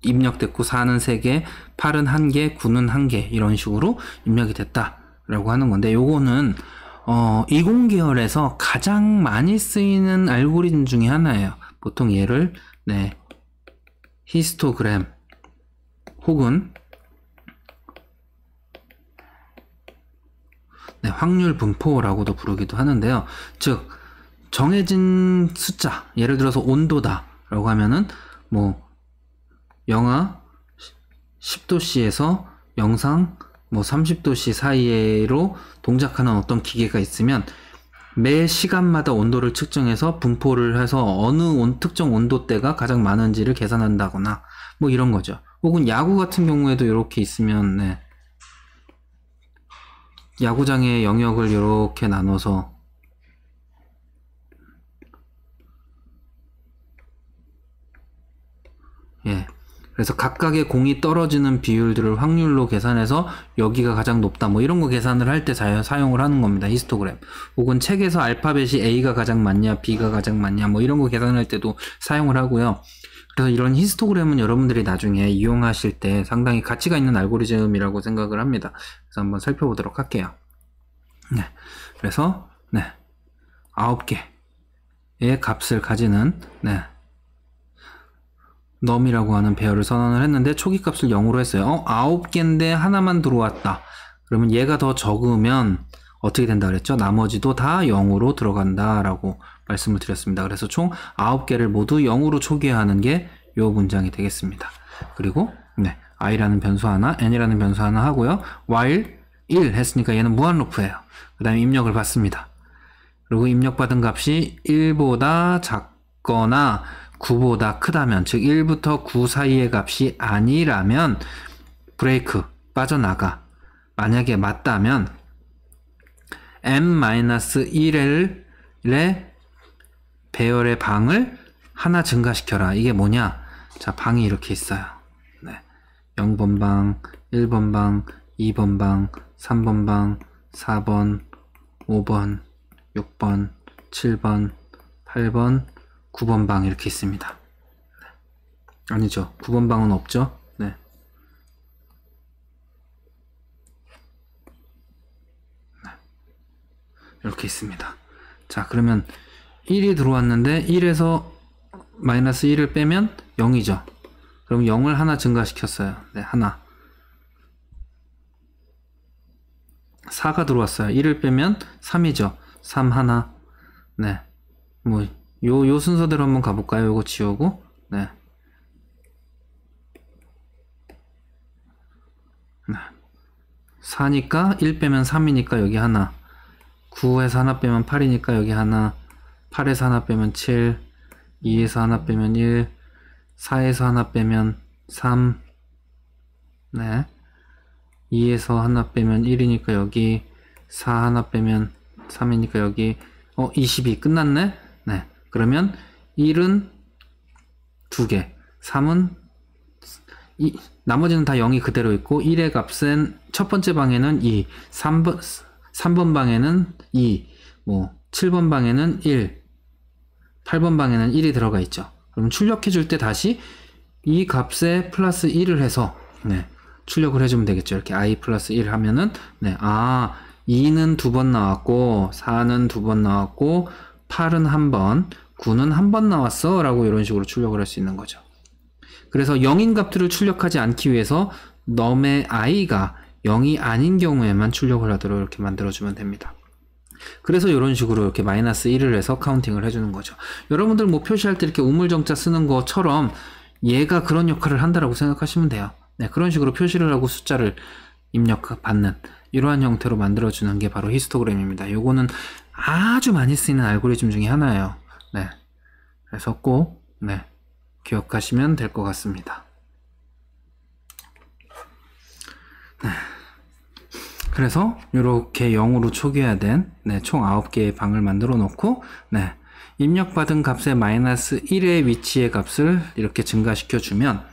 입력됐고 4는 3개, 8은 1개, 9는 1개, 이런 식으로 입력이 됐다라고 하는 건데, 요거는 20계열에서 가장 많이 쓰이는 알고리즘 중에 하나예요. 보통 얘를 히스토그램 혹은 확률 분포라고도 부르기도 하는데요. 즉 정해진 숫자, 예를 들어서 온도다 라고 하면은 뭐 영하 10도씨에서 영상 뭐 30도씨 사이로 동작하는 어떤 기계가 있으면 매 시간마다 온도를 측정해서 분포를 해서 어느 특정 온도대가 가장 많은지를 계산한다거나 뭐 이런 거죠. 혹은 야구 같은 경우에도 이렇게 있으면 네. 야구장의 영역을 이렇게 나눠서 예. 그래서 각각의 공이 떨어지는 비율들을 확률로 계산해서 여기가 가장 높다 뭐 이런 거 계산을 할 때 사용을 하는 겁니다. 히스토그램. 혹은 책에서 알파벳이 A가 가장 많냐 B가 가장 많냐 뭐 이런 거 계산할 때도 사용을 하고요. 그래서 이런 히스토그램은 여러분들이 나중에 이용하실 때 상당히 가치가 있는 알고리즘이라고 생각을 합니다. 그래서 한번 살펴보도록 할게요. 네. 그래서 네. 9개의 값을 가지는 네. num이라고 하는 배열을 선언을 했는데 초기 값을 0으로 했어요. 9개인데 하나만 들어왔다. 그러면 얘가 더 적으면 어떻게 된다 그랬죠? 나머지도 다 0으로 들어간다 라고 말씀을 드렸습니다. 그래서 총 9개를 모두 0으로 초기화하는 게 이 문장이 되겠습니다. 그리고 네, i라는 변수 하나, n이라는 변수 하나 하고요. while 1 했으니까 얘는 무한 루프예요. 그 다음에 입력을 받습니다. 그리고 입력받은 값이 1보다 작거나 9보다 크다면, 즉 1부터 9 사이의 값이 아니라면 브레이크 빠져나가. 만약에 맞다면 m-1의 배열의 방을 하나 증가시켜라. 이게 뭐냐? 자, 방이 이렇게 있어요. 네. 0번 방, 1번 방, 2번 방, 3번 방, 4번, 5번, 6번, 7번, 8번, 9번 방 이렇게 있습니다. 네. 아니죠. 9번 방은 없죠. 네. 네. 이렇게 있습니다. 자, 그러면 1이 들어왔는데 1에서 마이너스 1을 빼면 0이죠. 그럼 0을 하나 증가시켰어요. 네, 하나. 4가 들어왔어요. 1을 빼면 3이죠. 3 하나. 네. 뭐 요 순서대로 한번 가볼까요? 요거 지우고. 네. 네. 4니까 1 빼면 3이니까 여기 하나. 9에서 하나 빼면 8이니까 여기 하나. 8에서 하나 빼면 7. 2에서 하나 빼면 1. 4에서 하나 빼면 3. 네. 2에서 하나 빼면 1이니까 여기. 4 하나 빼면 3이니까 여기. 22 끝났네? 네. 그러면 1은 2개, 3은 나머지는 다 0이 그대로 있고 1의 값은 첫 번째 방에는 2, 3번 방에는 2, 뭐 7번 방에는 1, 8번 방에는 1이 들어가 있죠. 그럼 출력해 줄 때 다시 이 값에 플러스 1을 해서 네, 출력을 해주면 되겠죠. 이렇게 i 플러스 1 하면은 네, 2는 2번 나왔고 4는 2번 나왔고 8은 1번, 9는 1번 나왔어 라고 이런 식으로 출력을 할 수 있는 거죠. 그래서 0인 값들을 출력하지 않기 위해서 num의 i가 0이 아닌 경우에만 출력을 하도록 이렇게 만들어주면 됩니다. 그래서 이런 식으로 이렇게 마이너스 1을 해서 카운팅을 해주는 거죠. 여러분들 뭐 표시할 때 이렇게 우물정자 쓰는 것처럼 얘가 그런 역할을 한다라고 생각하시면 돼요. 네, 그런 식으로 표시를 하고 숫자를 입력받는 이러한 형태로 만들어주는 게 바로 히스토그램입니다. 요거는 아주 많이 쓰이는 알고리즘 중에 하나예요. 네. 그래서 꼭, 네. 기억하시면 될 것 같습니다. 네. 그래서 이렇게 0으로 초기화된 네, 총 9개의 방을 만들어 놓고 네, 입력받은 값의 마이너스 1의 위치의 값을 이렇게 증가시켜 주면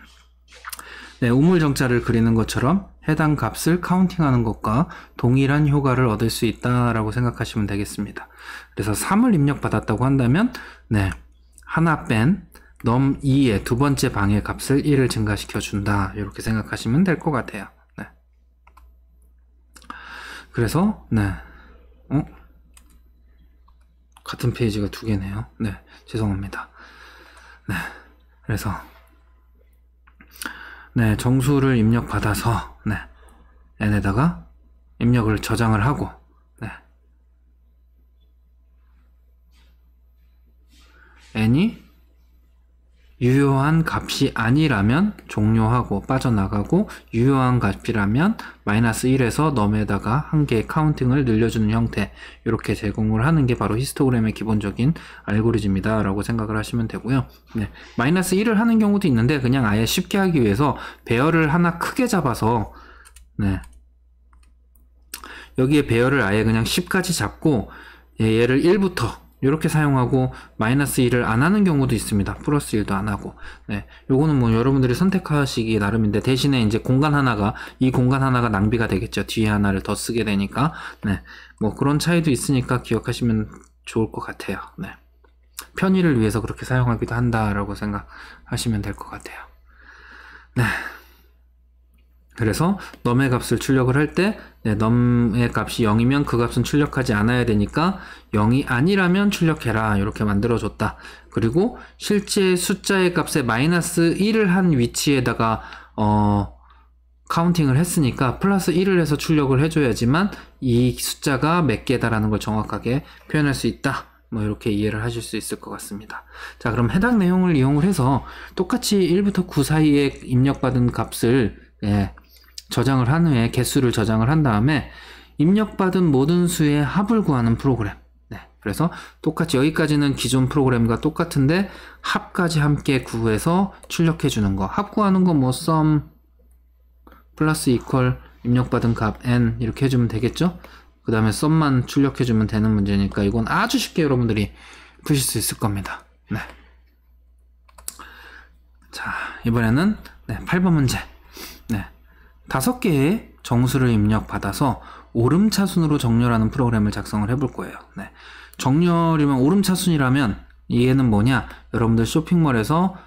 네, 우물정자를 그리는 것처럼 해당 값을 카운팅하는 것과 동일한 효과를 얻을 수 있다라고 생각하시면 되겠습니다. 그래서 3을 입력받았다고 한다면 네, 하나 뺀 num2의 두 번째 방의 값을 1을 증가시켜 준다 이렇게 생각하시면 될 것 같아요. 네. 그래서 네, 같은 페이지가 두 개네요. 네, 죄송합니다. 네, 그래서 네, 정수를 입력받아서 네, n에다가 입력을 저장을 하고 네, n이 유효한 값이 아니라면 종료하고 빠져나가고, 유효한 값이라면 마이너스 1에서 넘에다가 한 개의 카운팅을 늘려주는 형태, 이렇게 제공을 하는 게 바로 히스토그램의 기본적인 알고리즘이다 라고 생각을 하시면 되고요. 네, 마이너스 1을 하는 경우도 있는데 그냥 아예 쉽게 하기 위해서 배열을 하나 크게 잡아서, 네, 여기에 배열을 아예 그냥 10까지 잡고 얘를 1부터 이렇게 사용하고 마이너스 1을 안 하는 경우도 있습니다. 플러스 1도 안 하고. 네, 요거는 뭐 여러분들이 선택하시기 나름인데, 대신에 이제 이 공간 하나가 낭비가 되겠죠. 뒤에 하나를 더 쓰게 되니까. 네, 뭐 그런 차이도 있으니까 기억하시면 좋을 것 같아요. 네, 편의를 위해서 그렇게 사용하기도 한다라고 생각하시면 될 것 같아요. 네. 그래서 num의 값을 출력을 할 때, 네, num의 값이 0이면 그 값은 출력하지 않아야 되니까 0이 아니라면 출력해라, 이렇게 만들어줬다. 그리고 실제 숫자의 값에 마이너스 1을 한 위치에다가 카운팅을 했으니까 플러스 1을 해서 출력을 해줘야지만 이 숫자가 몇 개다라는 걸 정확하게 표현할 수 있다. 뭐 이렇게 이해를 하실 수 있을 것 같습니다. 자, 그럼 해당 내용을 이용을 해서 똑같이 1부터 9 사이에 입력받은 값을, 예, 저장을 한 후에 개수를 저장을 한 다음에 입력받은 모든 수의 합을 구하는 프로그램. 네, 그래서 똑같이 여기까지는 기존 프로그램과 똑같은데 합까지 함께 구해서 출력해 주는 거. 합 구하는 거 뭐 sum 플러스 equal 입력받은 값 n 이렇게 해주면 되겠죠? 그 다음에 sum만 출력해 주면 되는 문제니까 이건 아주 쉽게 여러분들이 푸실 수 있을 겁니다. 네. 자, 이번에는 8번 문제. 네. 5개의 정수를 입력받아서 오름차순으로 정렬하는 프로그램을 작성을 해볼 거예요. 네. 정렬이면 오름차순이라면 얘는 뭐냐? 여러분들 쇼핑몰에서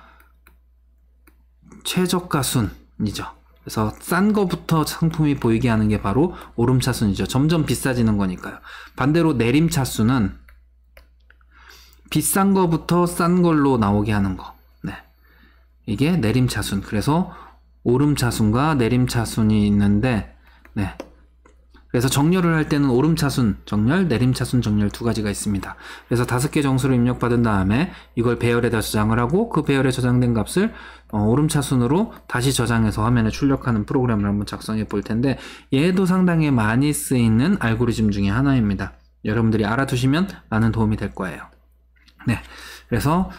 최저가순이죠. 그래서 싼 거부터 상품이 보이게 하는 게 바로 오름차순이죠. 점점 비싸지는 거니까요. 반대로 내림차순은 비싼 거부터 싼 걸로 나오게 하는 거. 네. 이게 내림차순. 그래서 오름차순과 내림차순이 있는데, 네. 그래서 정렬을 할 때는 오름차순 정렬, 내림차순 정렬 두 가지가 있습니다. 그래서 5개 정수를 입력받은 다음에 이걸 배열에다 저장을 하고 그 배열에 저장된 값을 오름차순으로 다시 저장해서 화면에 출력하는 프로그램을 한번 작성해 볼 텐데, 얘도 상당히 많이 쓰이는 알고리즘 중에 하나입니다. 여러분들이 알아두시면 많은 도움이 될 거예요. 네. 그래서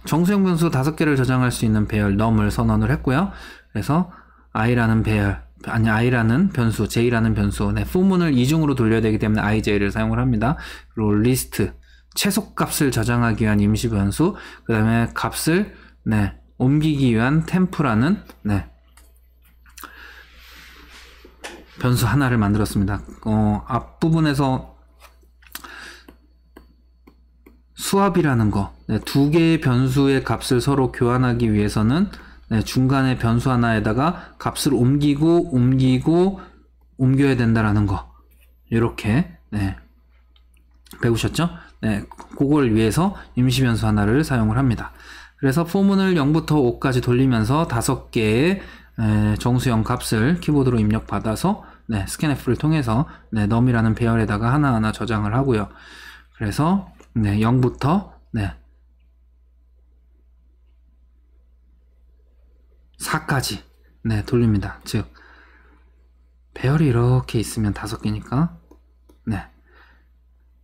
정수형 변수 5개를 저장할 수 있는 배열 num을 선언을 했고요. 그래서 i라는 변수, j라는 변수, 네, for문을 이중으로 돌려야 되기 때문에 ij를 사용을 합니다. 그리고 list, 최소값을 저장하기 위한 임시 변수, 그 다음에 값을, 네, 옮기기 위한 temp라는, 네, 변수 하나를 만들었습니다. 앞부분에서 수압이라는 거, 네, 2개의 변수의 값을 서로 교환하기 위해서는, 네, 중간에 변수 하나에다가 값을 옮겨야 된다라는 거, 이렇게, 네, 배우셨죠? 네, 그걸 위해서 임시 변수 하나를 사용을 합니다. 그래서 포문을 0부터 5까지 돌리면서 5개의 정수형 값을 키보드로 입력받아서, 네, scanf를 통해서, 네, num이라는 배열에다가 하나하나 저장을 하고요. 그래서 네, 0부터, 네, 4까지, 네, 돌립니다. 즉, 배열이 이렇게 있으면 5개니까, 네,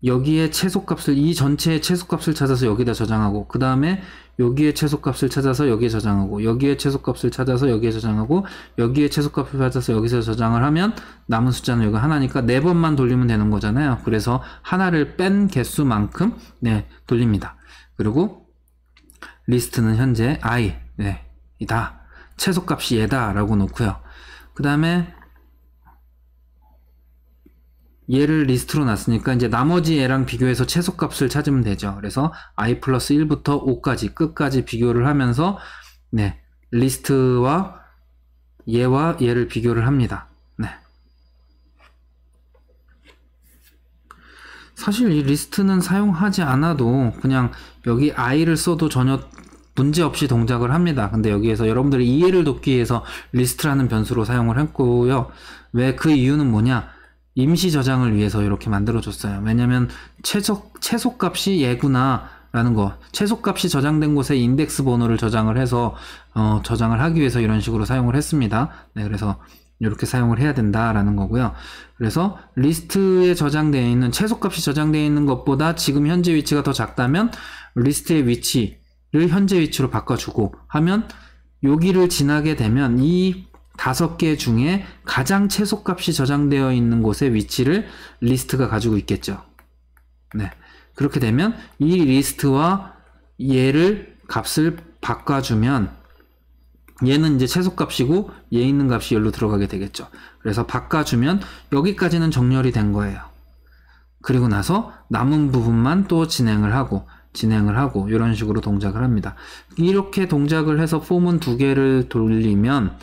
여기에 최소값을, 이 전체의 최소값을 찾아서 여기다 저장하고, 그 다음에 여기에 최소값을 찾아서 여기에 저장하고, 여기에 최소값을 찾아서 여기에 저장하고, 여기에 최소값을 찾아서 여기서 저장을 하면 남은 숫자는 여기 하나니까 4번만 돌리면 되는 거잖아요. 그래서 하나를 뺀 개수만큼, 네, 돌립니다. 그리고 리스트는 현재 i, 네, 이다, 최소값이 얘다 라고 놓고요. 그 다음에 얘를 리스트로 놨으니까 이제 나머지 얘랑 비교해서 최소값을 찾으면 되죠. 그래서 i 플러스 1부터 5까지 끝까지 비교를 하면서, 네, 리스트와 얘와 얘를 비교를 합니다. 네. 사실 이 리스트는 사용하지 않아도 그냥 여기 i를 써도 전혀 문제없이 동작을 합니다. 근데 여기에서 여러분들의 이해를 돕기 위해서 리스트라는 변수로 사용을 했고요. 왜, 그 이유는 뭐냐? 임시 저장을 위해서 이렇게 만들어줬어요. 왜냐면 최소값이 얘구나 라는 거. 최소값이 저장된 곳에 인덱스 번호를 저장을 해서 저장을 하기 위해서 이런 식으로 사용을 했습니다. 네, 그래서 이렇게 사용을 해야 된다라는 거고요. 그래서 리스트에 저장되어 있는 최소값이 저장되어 있는 것보다 지금 현재 위치가 더 작다면 리스트의 위치를 현재 위치로 바꿔주고 하면 여기를 지나게 되면 이 5개 중에 가장 최소값이 저장되어 있는 곳의 위치를 리스트가 가지고 있겠죠. 네. 그렇게 되면 이 리스트와 얘를 값을 바꿔주면 얘는 이제 최소값이고 얘 있는 값이 여기로 들어가게 되겠죠. 그래서 바꿔주면 여기까지는 정렬이 된 거예요. 그리고 나서 남은 부분만 또 진행을 하고 이런 식으로 동작을 합니다. 이렇게 동작을 해서 폼은 2개를 돌리면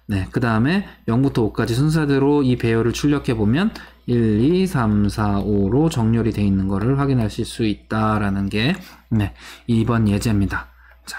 네, 그 다음에 0부터 5까지 순서대로 이 배열을 출력해 보면 1, 2, 3, 4, 5로 정렬이 되어 있는 것을 확인하실 수 있다라는 게 네, 2번 예제입니다. 자,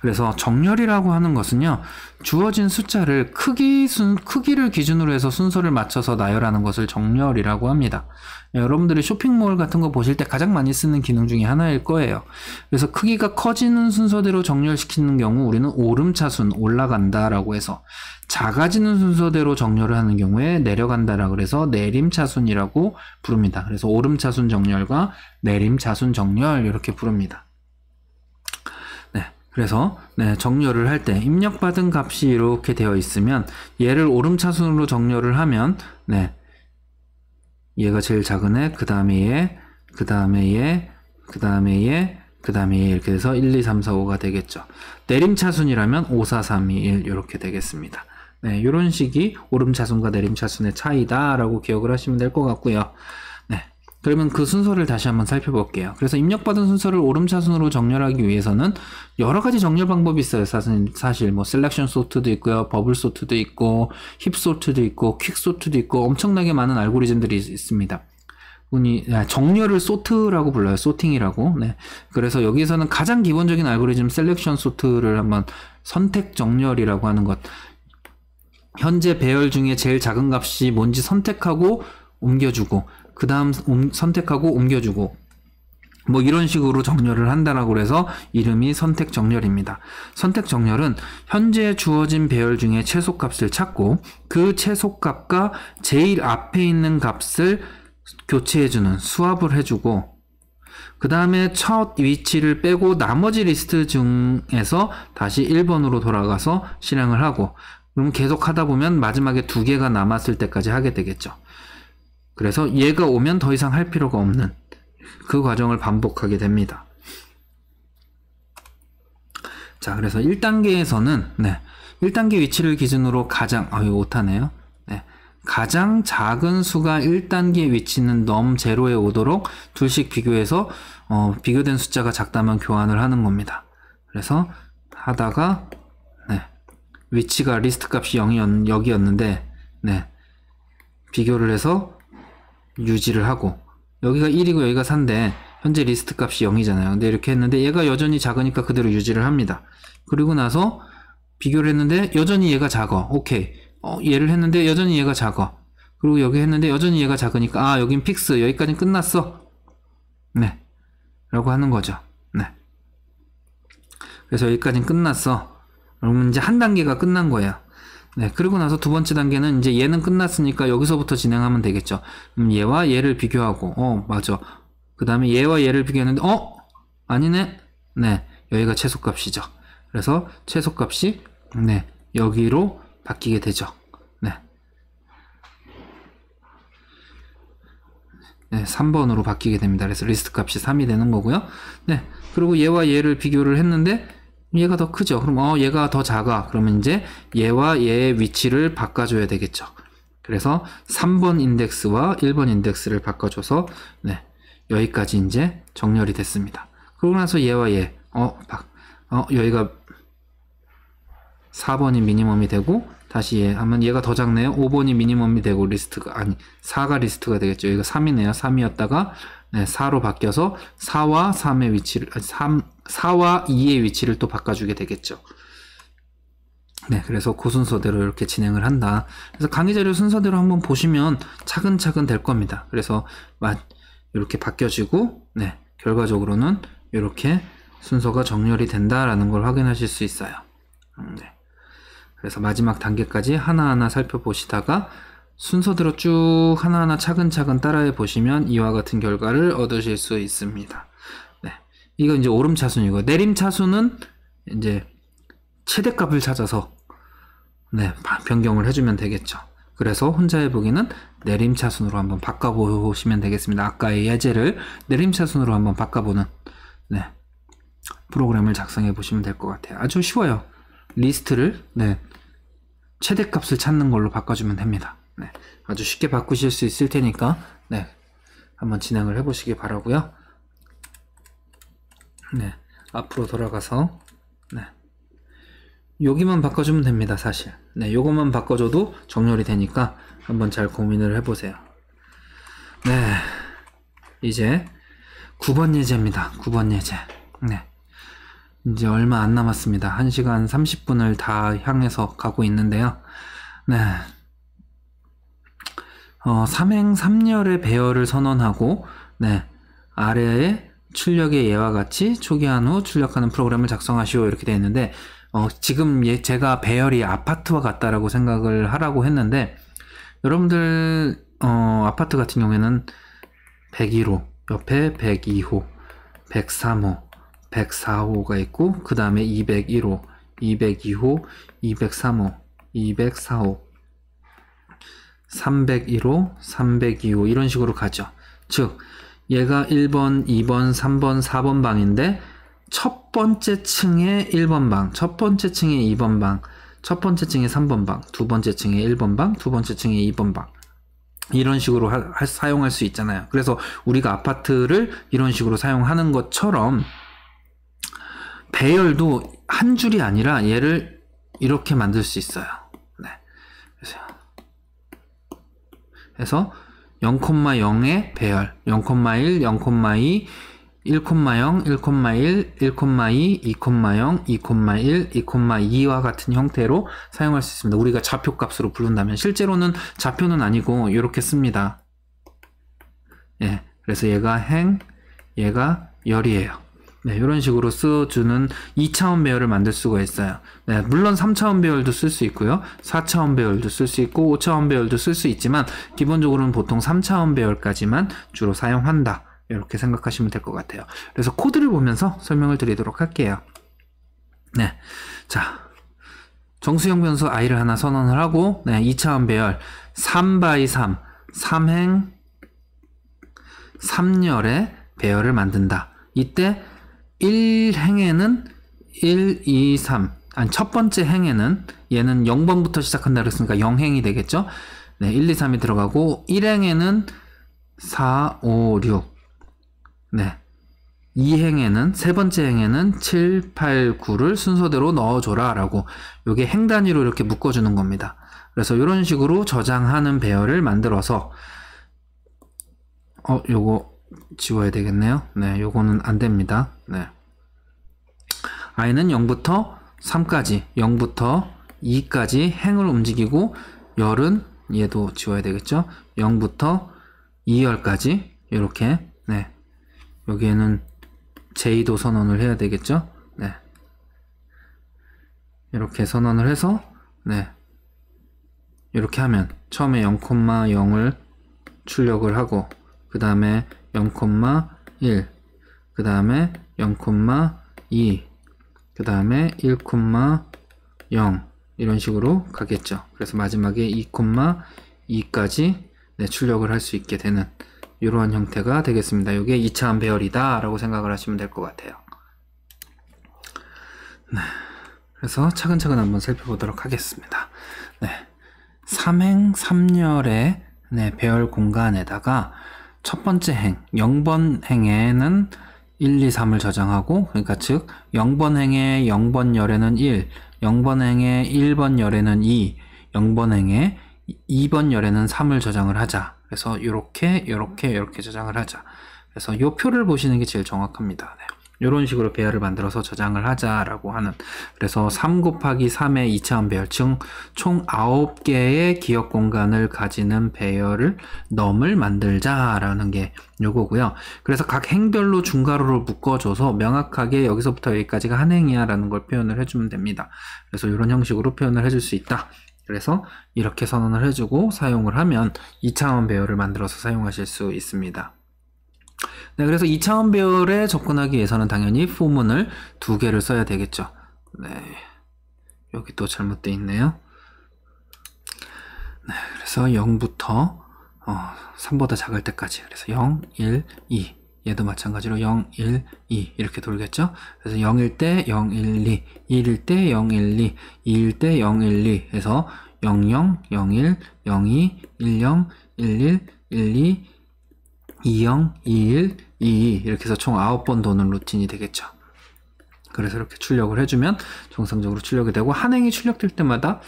그래서 정렬이라고 하는 것은요, 주어진 숫자를 크기를 기준으로 해서 순서를 맞춰서 나열하는 것을 정렬이라고 합니다. 여러분들이 쇼핑몰 같은 거 보실 때 가장 많이 쓰는 기능 중에 하나일 거예요. 그래서 크기가 커지는 순서대로 정렬시키는 경우 우리는 오름차순, 올라간다라고 해서, 작아지는 순서대로 정렬을 하는 경우에 내려간다라고 해서 내림차순이라고 부릅니다. 그래서 오름차순 정렬과 내림차순 정렬 이렇게 부릅니다. 그래서 네, 정렬을 할 때 입력받은 값이 이렇게 되어 있으면 얘를 오름차순으로 정렬을 하면 네, 얘가 제일 작은 애, 그 다음에 얘, 그 다음에 얘, 그 다음에 얘, 그 다음에 얘 이렇게 해서 1, 2, 3, 4, 5가 되겠죠. 내림차순이라면 5, 4, 3, 2, 1 이렇게 되겠습니다. 네, 이런 식이 오름차순과 내림차순의 차이다 라고 기억을 하시면 될 것 같고요. 네, 그러면 그 순서를 다시 한번 살펴볼게요. 그래서 입력받은 순서를 오름차순으로 정렬하기 위해서는 여러 가지 정렬 방법이 있어요. 사실 뭐 셀렉션 소트도 있고요, 버블 소트도 있고, 힙 소트도 있고, 퀵 소트도 있고, 엄청나게 많은 알고리즘들이 있습니다. 정렬을 소트라고 불러요. 소팅이라고. 네. 그래서 여기서는 가장 기본적인 알고리즘 셀렉션 소트를 한번 선택 정렬이라고 하는 것. 현재 배열 중에 제일 작은 값이 뭔지 선택하고 옮겨주고, 그 다음 선택하고 옮겨주고, 뭐 이런 식으로 정렬을 한다라고 해서 이름이 선택 정렬입니다. 선택 정렬은 현재 주어진 배열 중에 최소값을 찾고 그 최소값과 제일 앞에 있는 값을 교체해주는, 스왑을 해주고, 그 다음에 첫 위치를 빼고 나머지 리스트 중에서 다시 1번으로 돌아가서 실행을 하고, 그럼 계속 하다 보면 마지막에 2개가 남았을 때까지 하게 되겠죠. 그래서 얘가 오면 더 이상 할 필요가 없는 그 과정을 반복하게 됩니다. 자, 그래서 1단계에서는 네, 1단계 위치를 기준으로 가장 이거 오타네요. 네, 가장 작은 수가 1단계 위치는 num0에 오도록 둘씩 비교해서 비교된 숫자가 작다면 교환을 하는 겁니다. 그래서 하다가 네, 위치가 리스트 값이 0이었는데 네, 비교를 해서 유지를 하고, 여기가 1이고 여기가 4인데 현재 리스트 값이 0이잖아요. 근데 이렇게 했는데 얘가 여전히 작으니까 그대로 유지를 합니다. 그리고 나서 비교를 했는데 여전히 얘가 작아. 오케이. 얘를 했는데 여전히 얘가 작아. 그리고 여기 했는데 여전히 얘가 작으니까 여긴 픽스. 여기까지 끝났어. 네. 라고 하는 거죠. 네. 그래서 여기까지 끝났어. 그러면 이제 한 단계가 끝난 거예요. 네, 그리고 나서 두 번째 단계는 이제 얘는 끝났으니까 여기서부터 진행하면 되겠죠. 얘와 얘를 비교하고, 맞아. 그 다음에 얘와 얘를 비교했는데, 아니네. 네, 여기가 최소값이죠. 그래서 최소값이, 네, 여기로 바뀌게 되죠. 네. 네, 3번으로 바뀌게 됩니다. 그래서 리스트 값이 3이 되는 거고요. 네, 그리고 얘와 얘를 비교를 했는데, 얘가 더 크죠. 그럼 얘가 더 작아. 그러면 이제 얘와 얘의 위치를 바꿔줘야 되겠죠. 그래서 3번 인덱스와 1번 인덱스를 바꿔줘서 네, 여기까지 이제 정렬이 됐습니다. 그러고 나서 얘와 얘 여기가 4번이 미니멈이 되고, 다시 얘 하면 얘가 더 작네요. 5번이 미니멈이 되고 4가 리스트가 되겠죠. 여기가 3이네요. 3이었다가 네, 4로 바뀌어서 4와 3의 위치를 4와 2의 위치를 또 바꿔주게 되겠죠. 네, 그래서 그 순서대로 이렇게 진행을 한다. 그래서 강의 자료 순서대로 한번 보시면 차근차근 될 겁니다. 그래서 이렇게 바뀌어지고, 네, 결과적으로는 이렇게 순서가 정렬이 된다라는 걸 확인하실 수 있어요. 네. 그래서 마지막 단계까지 하나하나 살펴보시다가 순서대로 쭉 하나하나 차근차근 따라해 보시면 이와 같은 결과를 얻으실 수 있습니다. 네. 이거 이제 오름차순이고, 내림차순은 이제 최대값을 찾아서 네, 변경을 해주면 되겠죠. 그래서 혼자 해보기는 내림차순으로 한번 바꿔보시면 되겠습니다. 아까의 예제를 내림차순으로 한번 바꿔보는 네, 프로그램을 작성해 보시면 될 것 같아요. 아주 쉬워요. 리스트를 네, 최대값을 찾는 걸로 바꿔주면 됩니다. 네, 아주 쉽게 바꾸실 수 있을 테니까 네, 한번 진행을 해보시기 바라고요. 네, 앞으로 돌아가서 네, 여기만 바꿔주면 됩니다. 사실 네, 요것만 바꿔줘도 정렬이 되니까 한번 잘 고민을 해보세요. 네, 이제 9번 예제입니다. 9번 예제. 네, 이제 얼마 안 남았습니다. 1시간 30분을 다 향해서 가고 있는데요. 네, 삼행삼렬의 배열을 선언하고 네, 아래에 출력의 예와 같이 초기한 후 출력하는 프로그램을 작성하시오 이렇게 되어 있는데 지금 제가 배열이 아파트와 같다라고 생각을 하라고 했는데 여러분들 아파트 같은 경우에는 101호 옆에 102호 103호 104호가 있고 그 다음에 201호 202호 203호 204호 301호 302호 이런 식으로 가죠. 즉 얘가 1번 2번 3번 4번 방인데 첫 번째 층에 1번 방, 첫 번째 층에 2번 방, 첫 번째 층에 3번 방, 두 번째 층에 1번 방, 두 번째 층에 2번 방 이런 식으로 사용할 수 있잖아요. 그래서 우리가 아파트를 이런 식으로 사용하는 것처럼 배열도 한 줄이 아니라 얘를 이렇게 만들 수 있어요. 네. 그래서 0,0의 배열 0,1, 0,2 1,0, 1,1, 1,2, 2,0, 2,1, 2,2와 같은 형태로 사용할 수 있습니다. 우리가 좌표값으로 부른다면 실제로는 좌표는 아니고 이렇게 씁니다. 예, 그래서 얘가 행, 얘가 열이에요. 네, 이런 식으로 써주는 2차원 배열을 만들 수가 있어요. 네, 물론 3차원 배열도 쓸 수 있고요. 4차원 배열도 쓸 수 있고 5차원 배열도 쓸 수 있지만 기본적으로는 보통 3차원 배열까지만 주로 사용한다. 이렇게 생각하시면 될 것 같아요. 그래서 코드를 보면서 설명을 드리도록 할게요. 네, 자, 정수형 변수 i를 하나 선언을 하고 네, 2차원 배열 3x3 3행 3열의 배열을 만든다. 이때 1행에는 1, 2, 3 아니 첫 번째 행에는 얘는 0번부터 시작한다 그랬으니까 0행이 되겠죠. 네, 1, 2, 3이 들어가고 1행에는 4, 5, 6 네, 2행에는 세 번째 행에는 7, 8, 9를 순서대로 넣어줘라 라고 요게 행 단위로 이렇게 묶어주는 겁니다. 그래서 이런 식으로 저장하는 배열을 만들어서 요거 지워야 되겠네요. 네, 요거는 안 됩니다. 네. i는 0부터 3까지, 0부터 2까지 행을 움직이고, 열은 얘도 지워야 되겠죠? 0부터 2열까지, 이렇게, 네. 여기에는 J도 선언을 해야 되겠죠? 네. 이렇게 선언을 해서, 네. 이렇게 하면, 처음에 0,0을 출력을 하고, 그 다음에 0,1, 그 다음에 0,2, 그 다음에 1,0 이런 식으로 가겠죠. 그래서 마지막에 2,2까지 네, 출력을 할 수 있게 되는 이러한 형태가 되겠습니다. 이게 2차원 배열이다 라고 생각을 하시면 될 것 같아요. 네, 그래서 차근차근 한번 살펴보도록 하겠습니다. 네, 3행 3열의 네, 배열 공간에다가 첫 번째 행, 0번 행에는 1, 2, 3을 저장하고, 그러니까 즉 0번 행의 0번 열에는 1, 0번 행의 1번 열에는 2, 0번 행의 2번 열에는 3을 저장을 하자. 그래서 이렇게 저장을 하자. 그래서 이 표를 보시는 게 제일 정확합니다. 네. 이런 식으로 배열을 만들어서 저장을 하자라고 하는, 그래서 3 곱하기 3의 2차원 배열, 총 9개의 기억 공간을 가지는 배열을 넘을 만들자라는 게 요거고요. 그래서 각 행별로 중괄호를 묶어줘서 명확하게 여기서부터 여기까지가 한 행이야 라는 걸 표현을 해주면 됩니다. 그래서 이런 형식으로 표현을 해줄 수 있다. 그래서 이렇게 선언을 해주고 사용을 하면 2차원 배열을 만들어서 사용하실 수 있습니다. 네, 그래서 2차원 배열에 접근하기 위해서는 당연히 포문을 2개를 써야 되겠죠. 네, 여기 또 잘못되어 있네요. 네, 그래서 0부터 3보다 작을 때까지, 그래서 0, 1, 2, 얘도 마찬가지로 0, 1, 2 이렇게 돌겠죠. 그래서 0일 때 0, 1, 2, 1일 때 0, 1, 2, 2일 때 0, 1, 2 해서 0, 0, 0, 1, 0, 2, 1, 0, 1, 1, 1, 2, 2, 0, 2, 1, 2, 2 이렇게 해서 총 9번 도는 루틴이 되겠죠. 그래서 이렇게 출력을 해주면 정상적으로 출력이 되고, 한 행이 출력될 때마다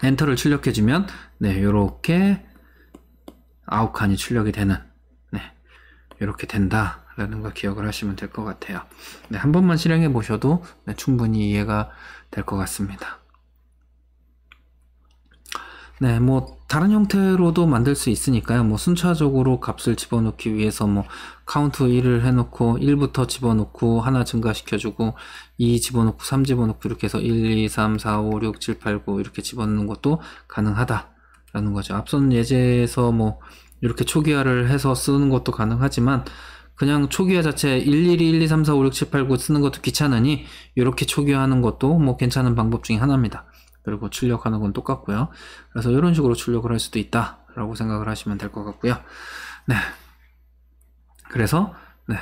엔터를 출력해주면 네, 요렇게 9칸이 출력이 되는, 네, 이렇게 된다라는 거 기억을 하시면 될 것 같아요. 네, 한 번만 실행해 보셔도 네, 충분히 이해가 될 것 같습니다. 네, 뭐 다른 형태로도 만들 수 있으니까요. 뭐 순차적으로 값을 집어넣기 위해서 뭐 카운트 1을 해놓고 1부터 집어넣고 하나 증가시켜주고 2 집어넣고 3 집어넣고 이렇게 해서 1, 2, 3, 4, 5, 6, 7, 8, 9 이렇게 집어넣는 것도 가능하다라는 거죠. 앞선 예제에서 뭐 이렇게 초기화를 해서 쓰는 것도 가능하지만, 그냥 초기화 자체 112, 1, 2, 3, 4, 5, 6, 7, 8, 9 쓰는 것도 귀찮으니 이렇게 초기화하는 것도 뭐 괜찮은 방법 중에 하나입니다. 그리고 출력하는 건 똑같고요. 그래서 이런 식으로 출력을 할 수도 있다 라고 생각을 하시면 될 것 같고요. 네, 그래서 네,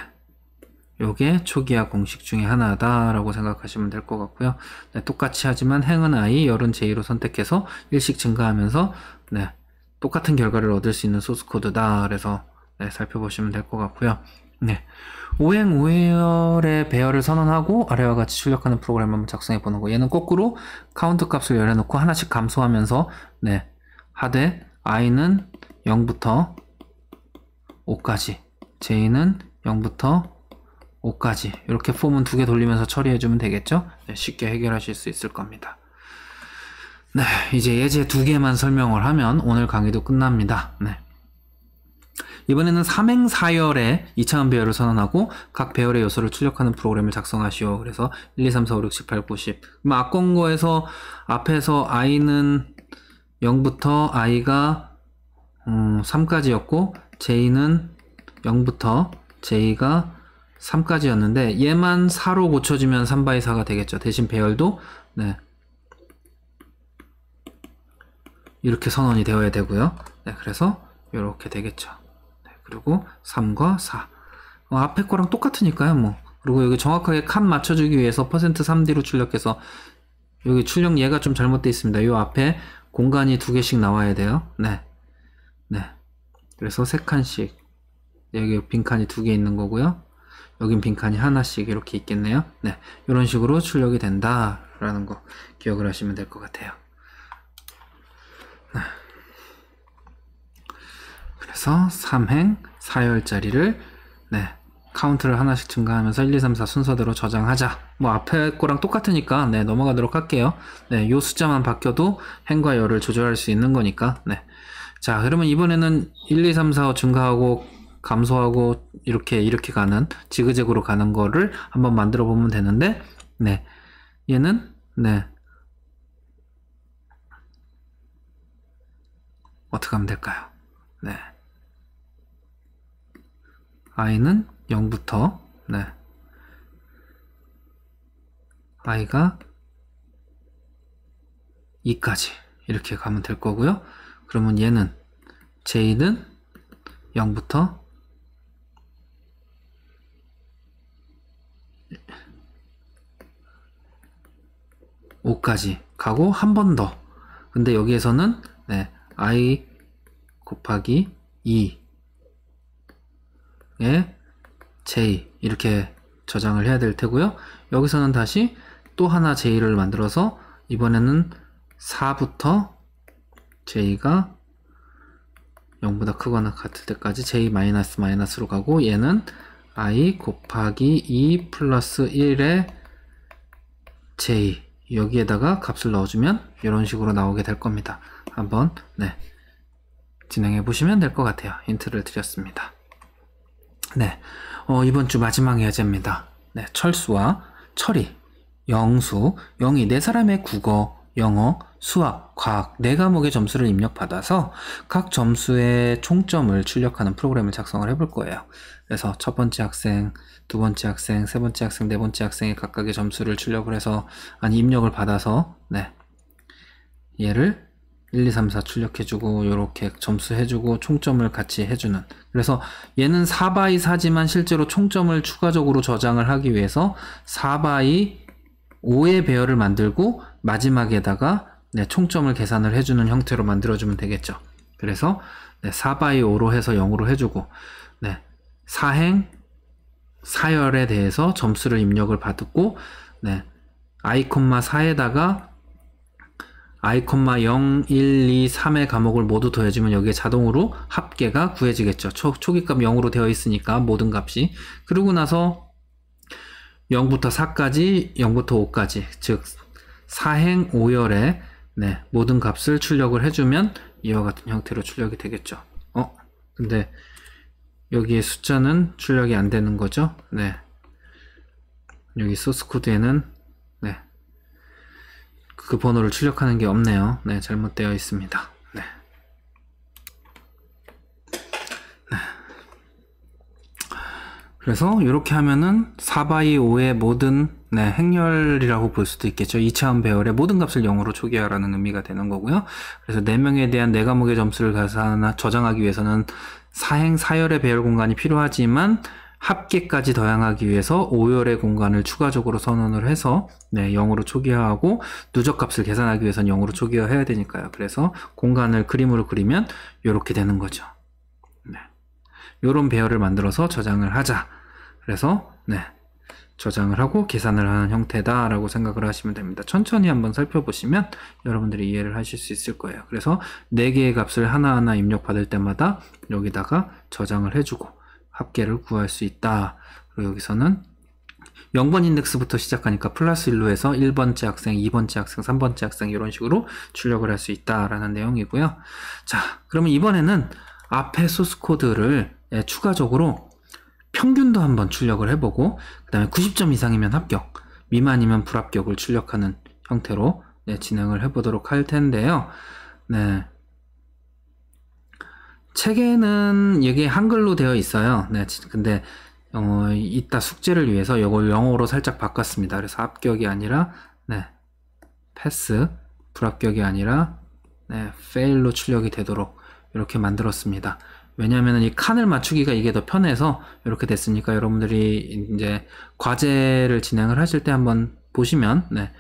요게 초기화 공식 중에 하나다 라고 생각하시면 될 것 같고요. 네, 똑같이 하지만 행은 I, 열은 J로 선택해서 일씩 증가하면서 네, 똑같은 결과를 얻을 수 있는 소스 코드다. 그래서 네, 살펴보시면 될 것 같고요. 네, 5행 5회열의 배열을 선언하고 아래와 같이 출력하는 프로그램을 한번 작성해 보는 거. 얘는 거꾸로 카운트 값을 열어놓고 하나씩 감소하면서 네, 하되 i는 0부터 5까지, j는 0부터 5까지 이렇게 폼은 2개 돌리면서 처리해주면 되겠죠. 네, 쉽게 해결하실 수 있을 겁니다. 네, 이제 예제 2개만 설명을 하면 오늘 강의도 끝납니다. 네. 이번에는 3행 4열의 2차원 배열을 선언하고 각 배열의 요소를 출력하는 프로그램을 작성하시오. 그래서 1, 2, 3, 4, 5, 6, 7, 8, 9, 10. 앞건 거에서 앞에서 i는 0부터 i가 3까지였고 j는 0부터 j가 3까지였는데 얘만 4로 고쳐주면 3/4가 되겠죠. 대신 배열도 네, 이렇게 선언이 되어야 되고요. 네, 그래서 이렇게 되겠죠. 그리고 3과 4 앞에 거랑 똑같으니까요. 뭐 그리고 여기 정확하게 칸 맞춰주기 위해서 %3D로 출력해서 여기 출력 얘가 좀 잘못되어 있습니다. 이 앞에 공간이 2개씩 나와야 돼요. 네, 네. 그래서 3칸씩 여기 빈칸이 2개 있는 거고요. 여긴 빈칸이 하나씩 이렇게 있겠네요. 네, 이런 식으로 출력이 된다라는 거 기억을 하시면 될 것 같아요. 네. 그래서 3행 4열짜리를 네, 카운트를 하나씩 증가하면서 1, 2, 3, 4 순서대로 저장하자. 뭐 앞에 거랑 똑같으니까 네, 넘어가도록 할게요. 네, 요 숫자만 바뀌어도 행과 열을 조절할 수 있는 거니까. 네. 자, 그러면 이번에는 1, 2, 3, 4 증가하고 감소하고 이렇게 가는 지그재그로 가는 거를 한번 만들어 보면 되는데, 네, 얘는 네, 어떻게 하면 될까요? 네, i는 0부터 네, i가 2까지 이렇게 가면 될 거고요. 그러면 얘는 j는 0부터 5까지 가고 한 번 더. 근데 여기에서는 네, i 곱하기 2에 j 이렇게 저장을 해야 될 테고요. 여기서는 다시 또 하나 j를 만들어서 이번에는 4부터 j가 0보다 크거나 같을 때까지 j 마이너스로 가고, 얘는 i 곱하기 2 플러스 1의 j 여기에다가 값을 넣어주면 이런 식으로 나오게 될 겁니다. 한번 네, 진행해 보시면 될 것 같아요. 힌트를 드렸습니다. 네, 이번 주 마지막 예제입니다. 네, 철수와 철이, 영수, 영희 네 사람의 국어, 영어, 수학, 과학 4과목의 점수를 입력받아서 각 점수의 총점을 출력하는 프로그램을 작성을 해볼 거예요. 그래서 첫 번째 학생, 두 번째 학생, 세 번째 학생, 네 번째 학생의 각각의 점수를 출력을 해서 입력을 받아서 네, 얘를 1, 2, 3, 4 출력해주고 요렇게 점수해주고 총점을 같이 해주는, 그래서 얘는 4x 4지만 실제로 총점을 추가적으로 저장을 하기 위해서 4x 5의 배열을 만들고 마지막에다가 네, 총점을 계산을 해주는 형태로 만들어주면 되겠죠. 그래서 네, 4x 5로 해서 0으로 해주고 네, 사행, 사열에 대해서 점수를 입력을 받고 네, i,4에다가 i, 0, 1, 2, 3의 과목을 모두 더해주면 여기에 자동으로 합계가 구해지겠죠. 초기값 0으로 되어 있으니까 모든 값이. 그러고 나서 0부터 4까지, 0부터 5까지, 즉 사행 5열에 네, 모든 값을 출력을 해주면 이와 같은 형태로 출력이 되겠죠. 근데 여기에 숫자는 출력이 안 되는 거죠. 네, 여기 소스 코드에는 네, 그 번호를 출력하는 게 없네요. 네, 잘못되어 있습니다. 네. 네. 그래서 이렇게 하면은 4x 5의 모든 네, 행렬이라고 볼 수도 있겠죠. 2차원 배열의 모든 값을 0으로 초기화라는 의미가 되는 거고요. 그래서 4명에 대한 4과목의 점수를 저장하기 위해서는 사행, 사열의 배열 공간이 필요하지만 합계까지 더양하기 위해서 5열의 공간을 추가적으로 선언을 해서 네, 0으로 초기화하고 누적값을 계산하기 위해서는 0으로 초기화해야 되니까요. 그래서 공간을 그림으로 그리면 이렇게 되는 거죠. 네, 이런 배열을 만들어서 저장을 하자. 그래서 네, 저장을 하고 계산을 하는 형태다라고 생각을 하시면 됩니다. 천천히 한번 살펴보시면 여러분들이 이해를 하실 수 있을 거예요. 그래서 4개의 값을 하나하나 입력받을 때마다 여기다가 저장을 해주고 합계를 구할 수 있다. 그리고 여기서는 0번 인덱스부터 시작하니까 플러스 1로 해서 1번째 학생, 2번째 학생, 3번째 학생 이런 식으로 출력을 할 수 있다라는 내용이고요. 자, 그러면 이번에는 앞에 소스 코드를 추가적으로 평균도 한번 출력을 해보고 그 다음에 90점 이상이면 합격, 미만이면 불합격을 출력하는 형태로 네, 진행을 해보도록 할 텐데요. 네. 책에는 이게 한글로 되어 있어요. 네, 근데 이따 숙제를 위해서 이걸 영어로 살짝 바꿨습니다. 그래서 합격이 아니라 네, 패스, 불합격이 아니라 네, fail로 출력이 되도록 이렇게 만들었습니다. 왜냐하면 이 칸을 맞추기가 이게 더 편해서 이렇게 됐으니까 여러분들이 이제 과제를 진행을 하실 때 한번 보시면 네,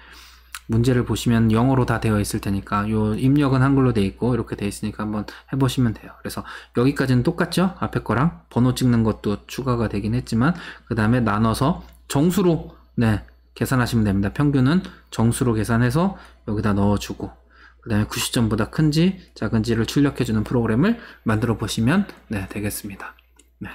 문제를 보시면 영어로 다 되어 있을 테니까 요 입력은 한글로 되어 있고 이렇게 되어 있으니까 한번 해보시면 돼요. 그래서 여기까지는 똑같죠? 앞에 거랑 번호 찍는 것도 추가가 되긴 했지만 그 다음에 나눠서 정수로 네, 계산하시면 됩니다. 평균은 정수로 계산해서 여기다 넣어주고 그 다음에 90점보다 큰지 작은지를 출력해주는 프로그램을 만들어 보시면 네, 되겠습니다. 네.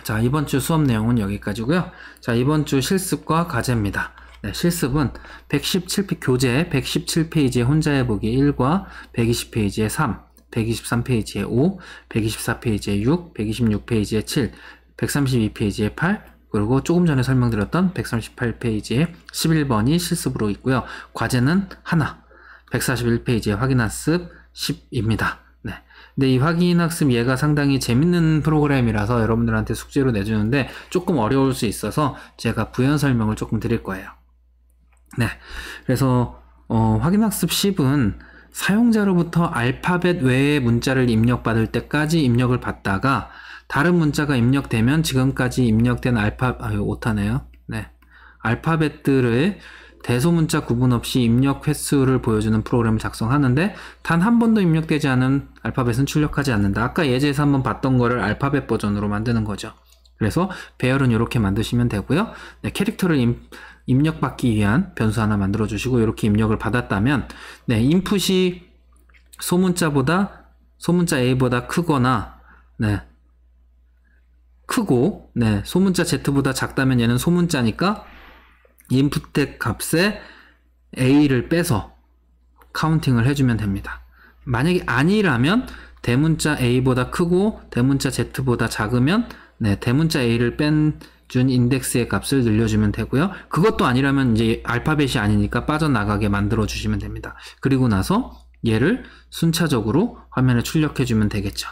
자, 이번 주 수업 내용은 여기까지고요. 자, 이번 주 실습과 과제입니다. 네, 실습은 117페이지, 교재 117페이지의 혼자 해보기 1과 120페이지의 3, 123페이지의 5, 124페이지의 6, 126페이지의 7, 132페이지의 8, 그리고 조금 전에 설명드렸던 138페이지의 11번이 실습으로 있고요. 과제는 하나, 141페이지의 확인학습 10입니다. 네. 근데 이 확인학습 얘가 상당히 재밌는 프로그램이라서 여러분들한테 숙제로 내주는데 조금 어려울 수 있어서 제가 부연 설명을 조금 드릴 거예요. 네. 그래서 확인학습 10은 사용자로부터 알파벳 외의 문자를 입력받을 때까지 입력을 받다가 다른 문자가 입력되면 지금까지 입력된 오타네요. 네. 알파벳들의 대소문자 구분 없이 입력 횟수를 보여주는 프로그램을 작성하는데 단 한 번도 입력되지 않은 알파벳은 출력하지 않는다. 아까 예제에서 한번 봤던 거를 알파벳 버전으로 만드는 거죠. 그래서 배열은 이렇게 만드시면 되고요. 네, 캐릭터를 입력받기 위한 변수 하나 만들어 주시고 이렇게 입력을 받았다면 네, 인풋이 소문자 A보다 크거나 네, 크고, 네, 소문자 Z보다 작다면 얘는 소문자니까 input 값에 A를 빼서 카운팅을 해주면 됩니다. 만약에 아니라면 대문자 A보다 크고 대문자 Z보다 작으면 네, 대문자 A를 뺀준 인덱스의 값을 늘려주면 되고요. 그것도 아니라면 이제 알파벳이 아니니까 빠져나가게 만들어 주시면 됩니다. 그리고 나서 얘를 순차적으로 화면에 출력해 주면 되겠죠.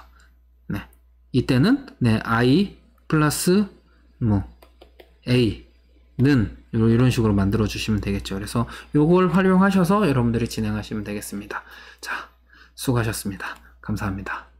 네, 이때는 네, I 플러스 뭐 A는 이런 식으로 만들어 주시면 되겠죠. 그래서 요걸 활용하셔서 여러분들이 진행하시면 되겠습니다. 자, 수고하셨습니다. 감사합니다.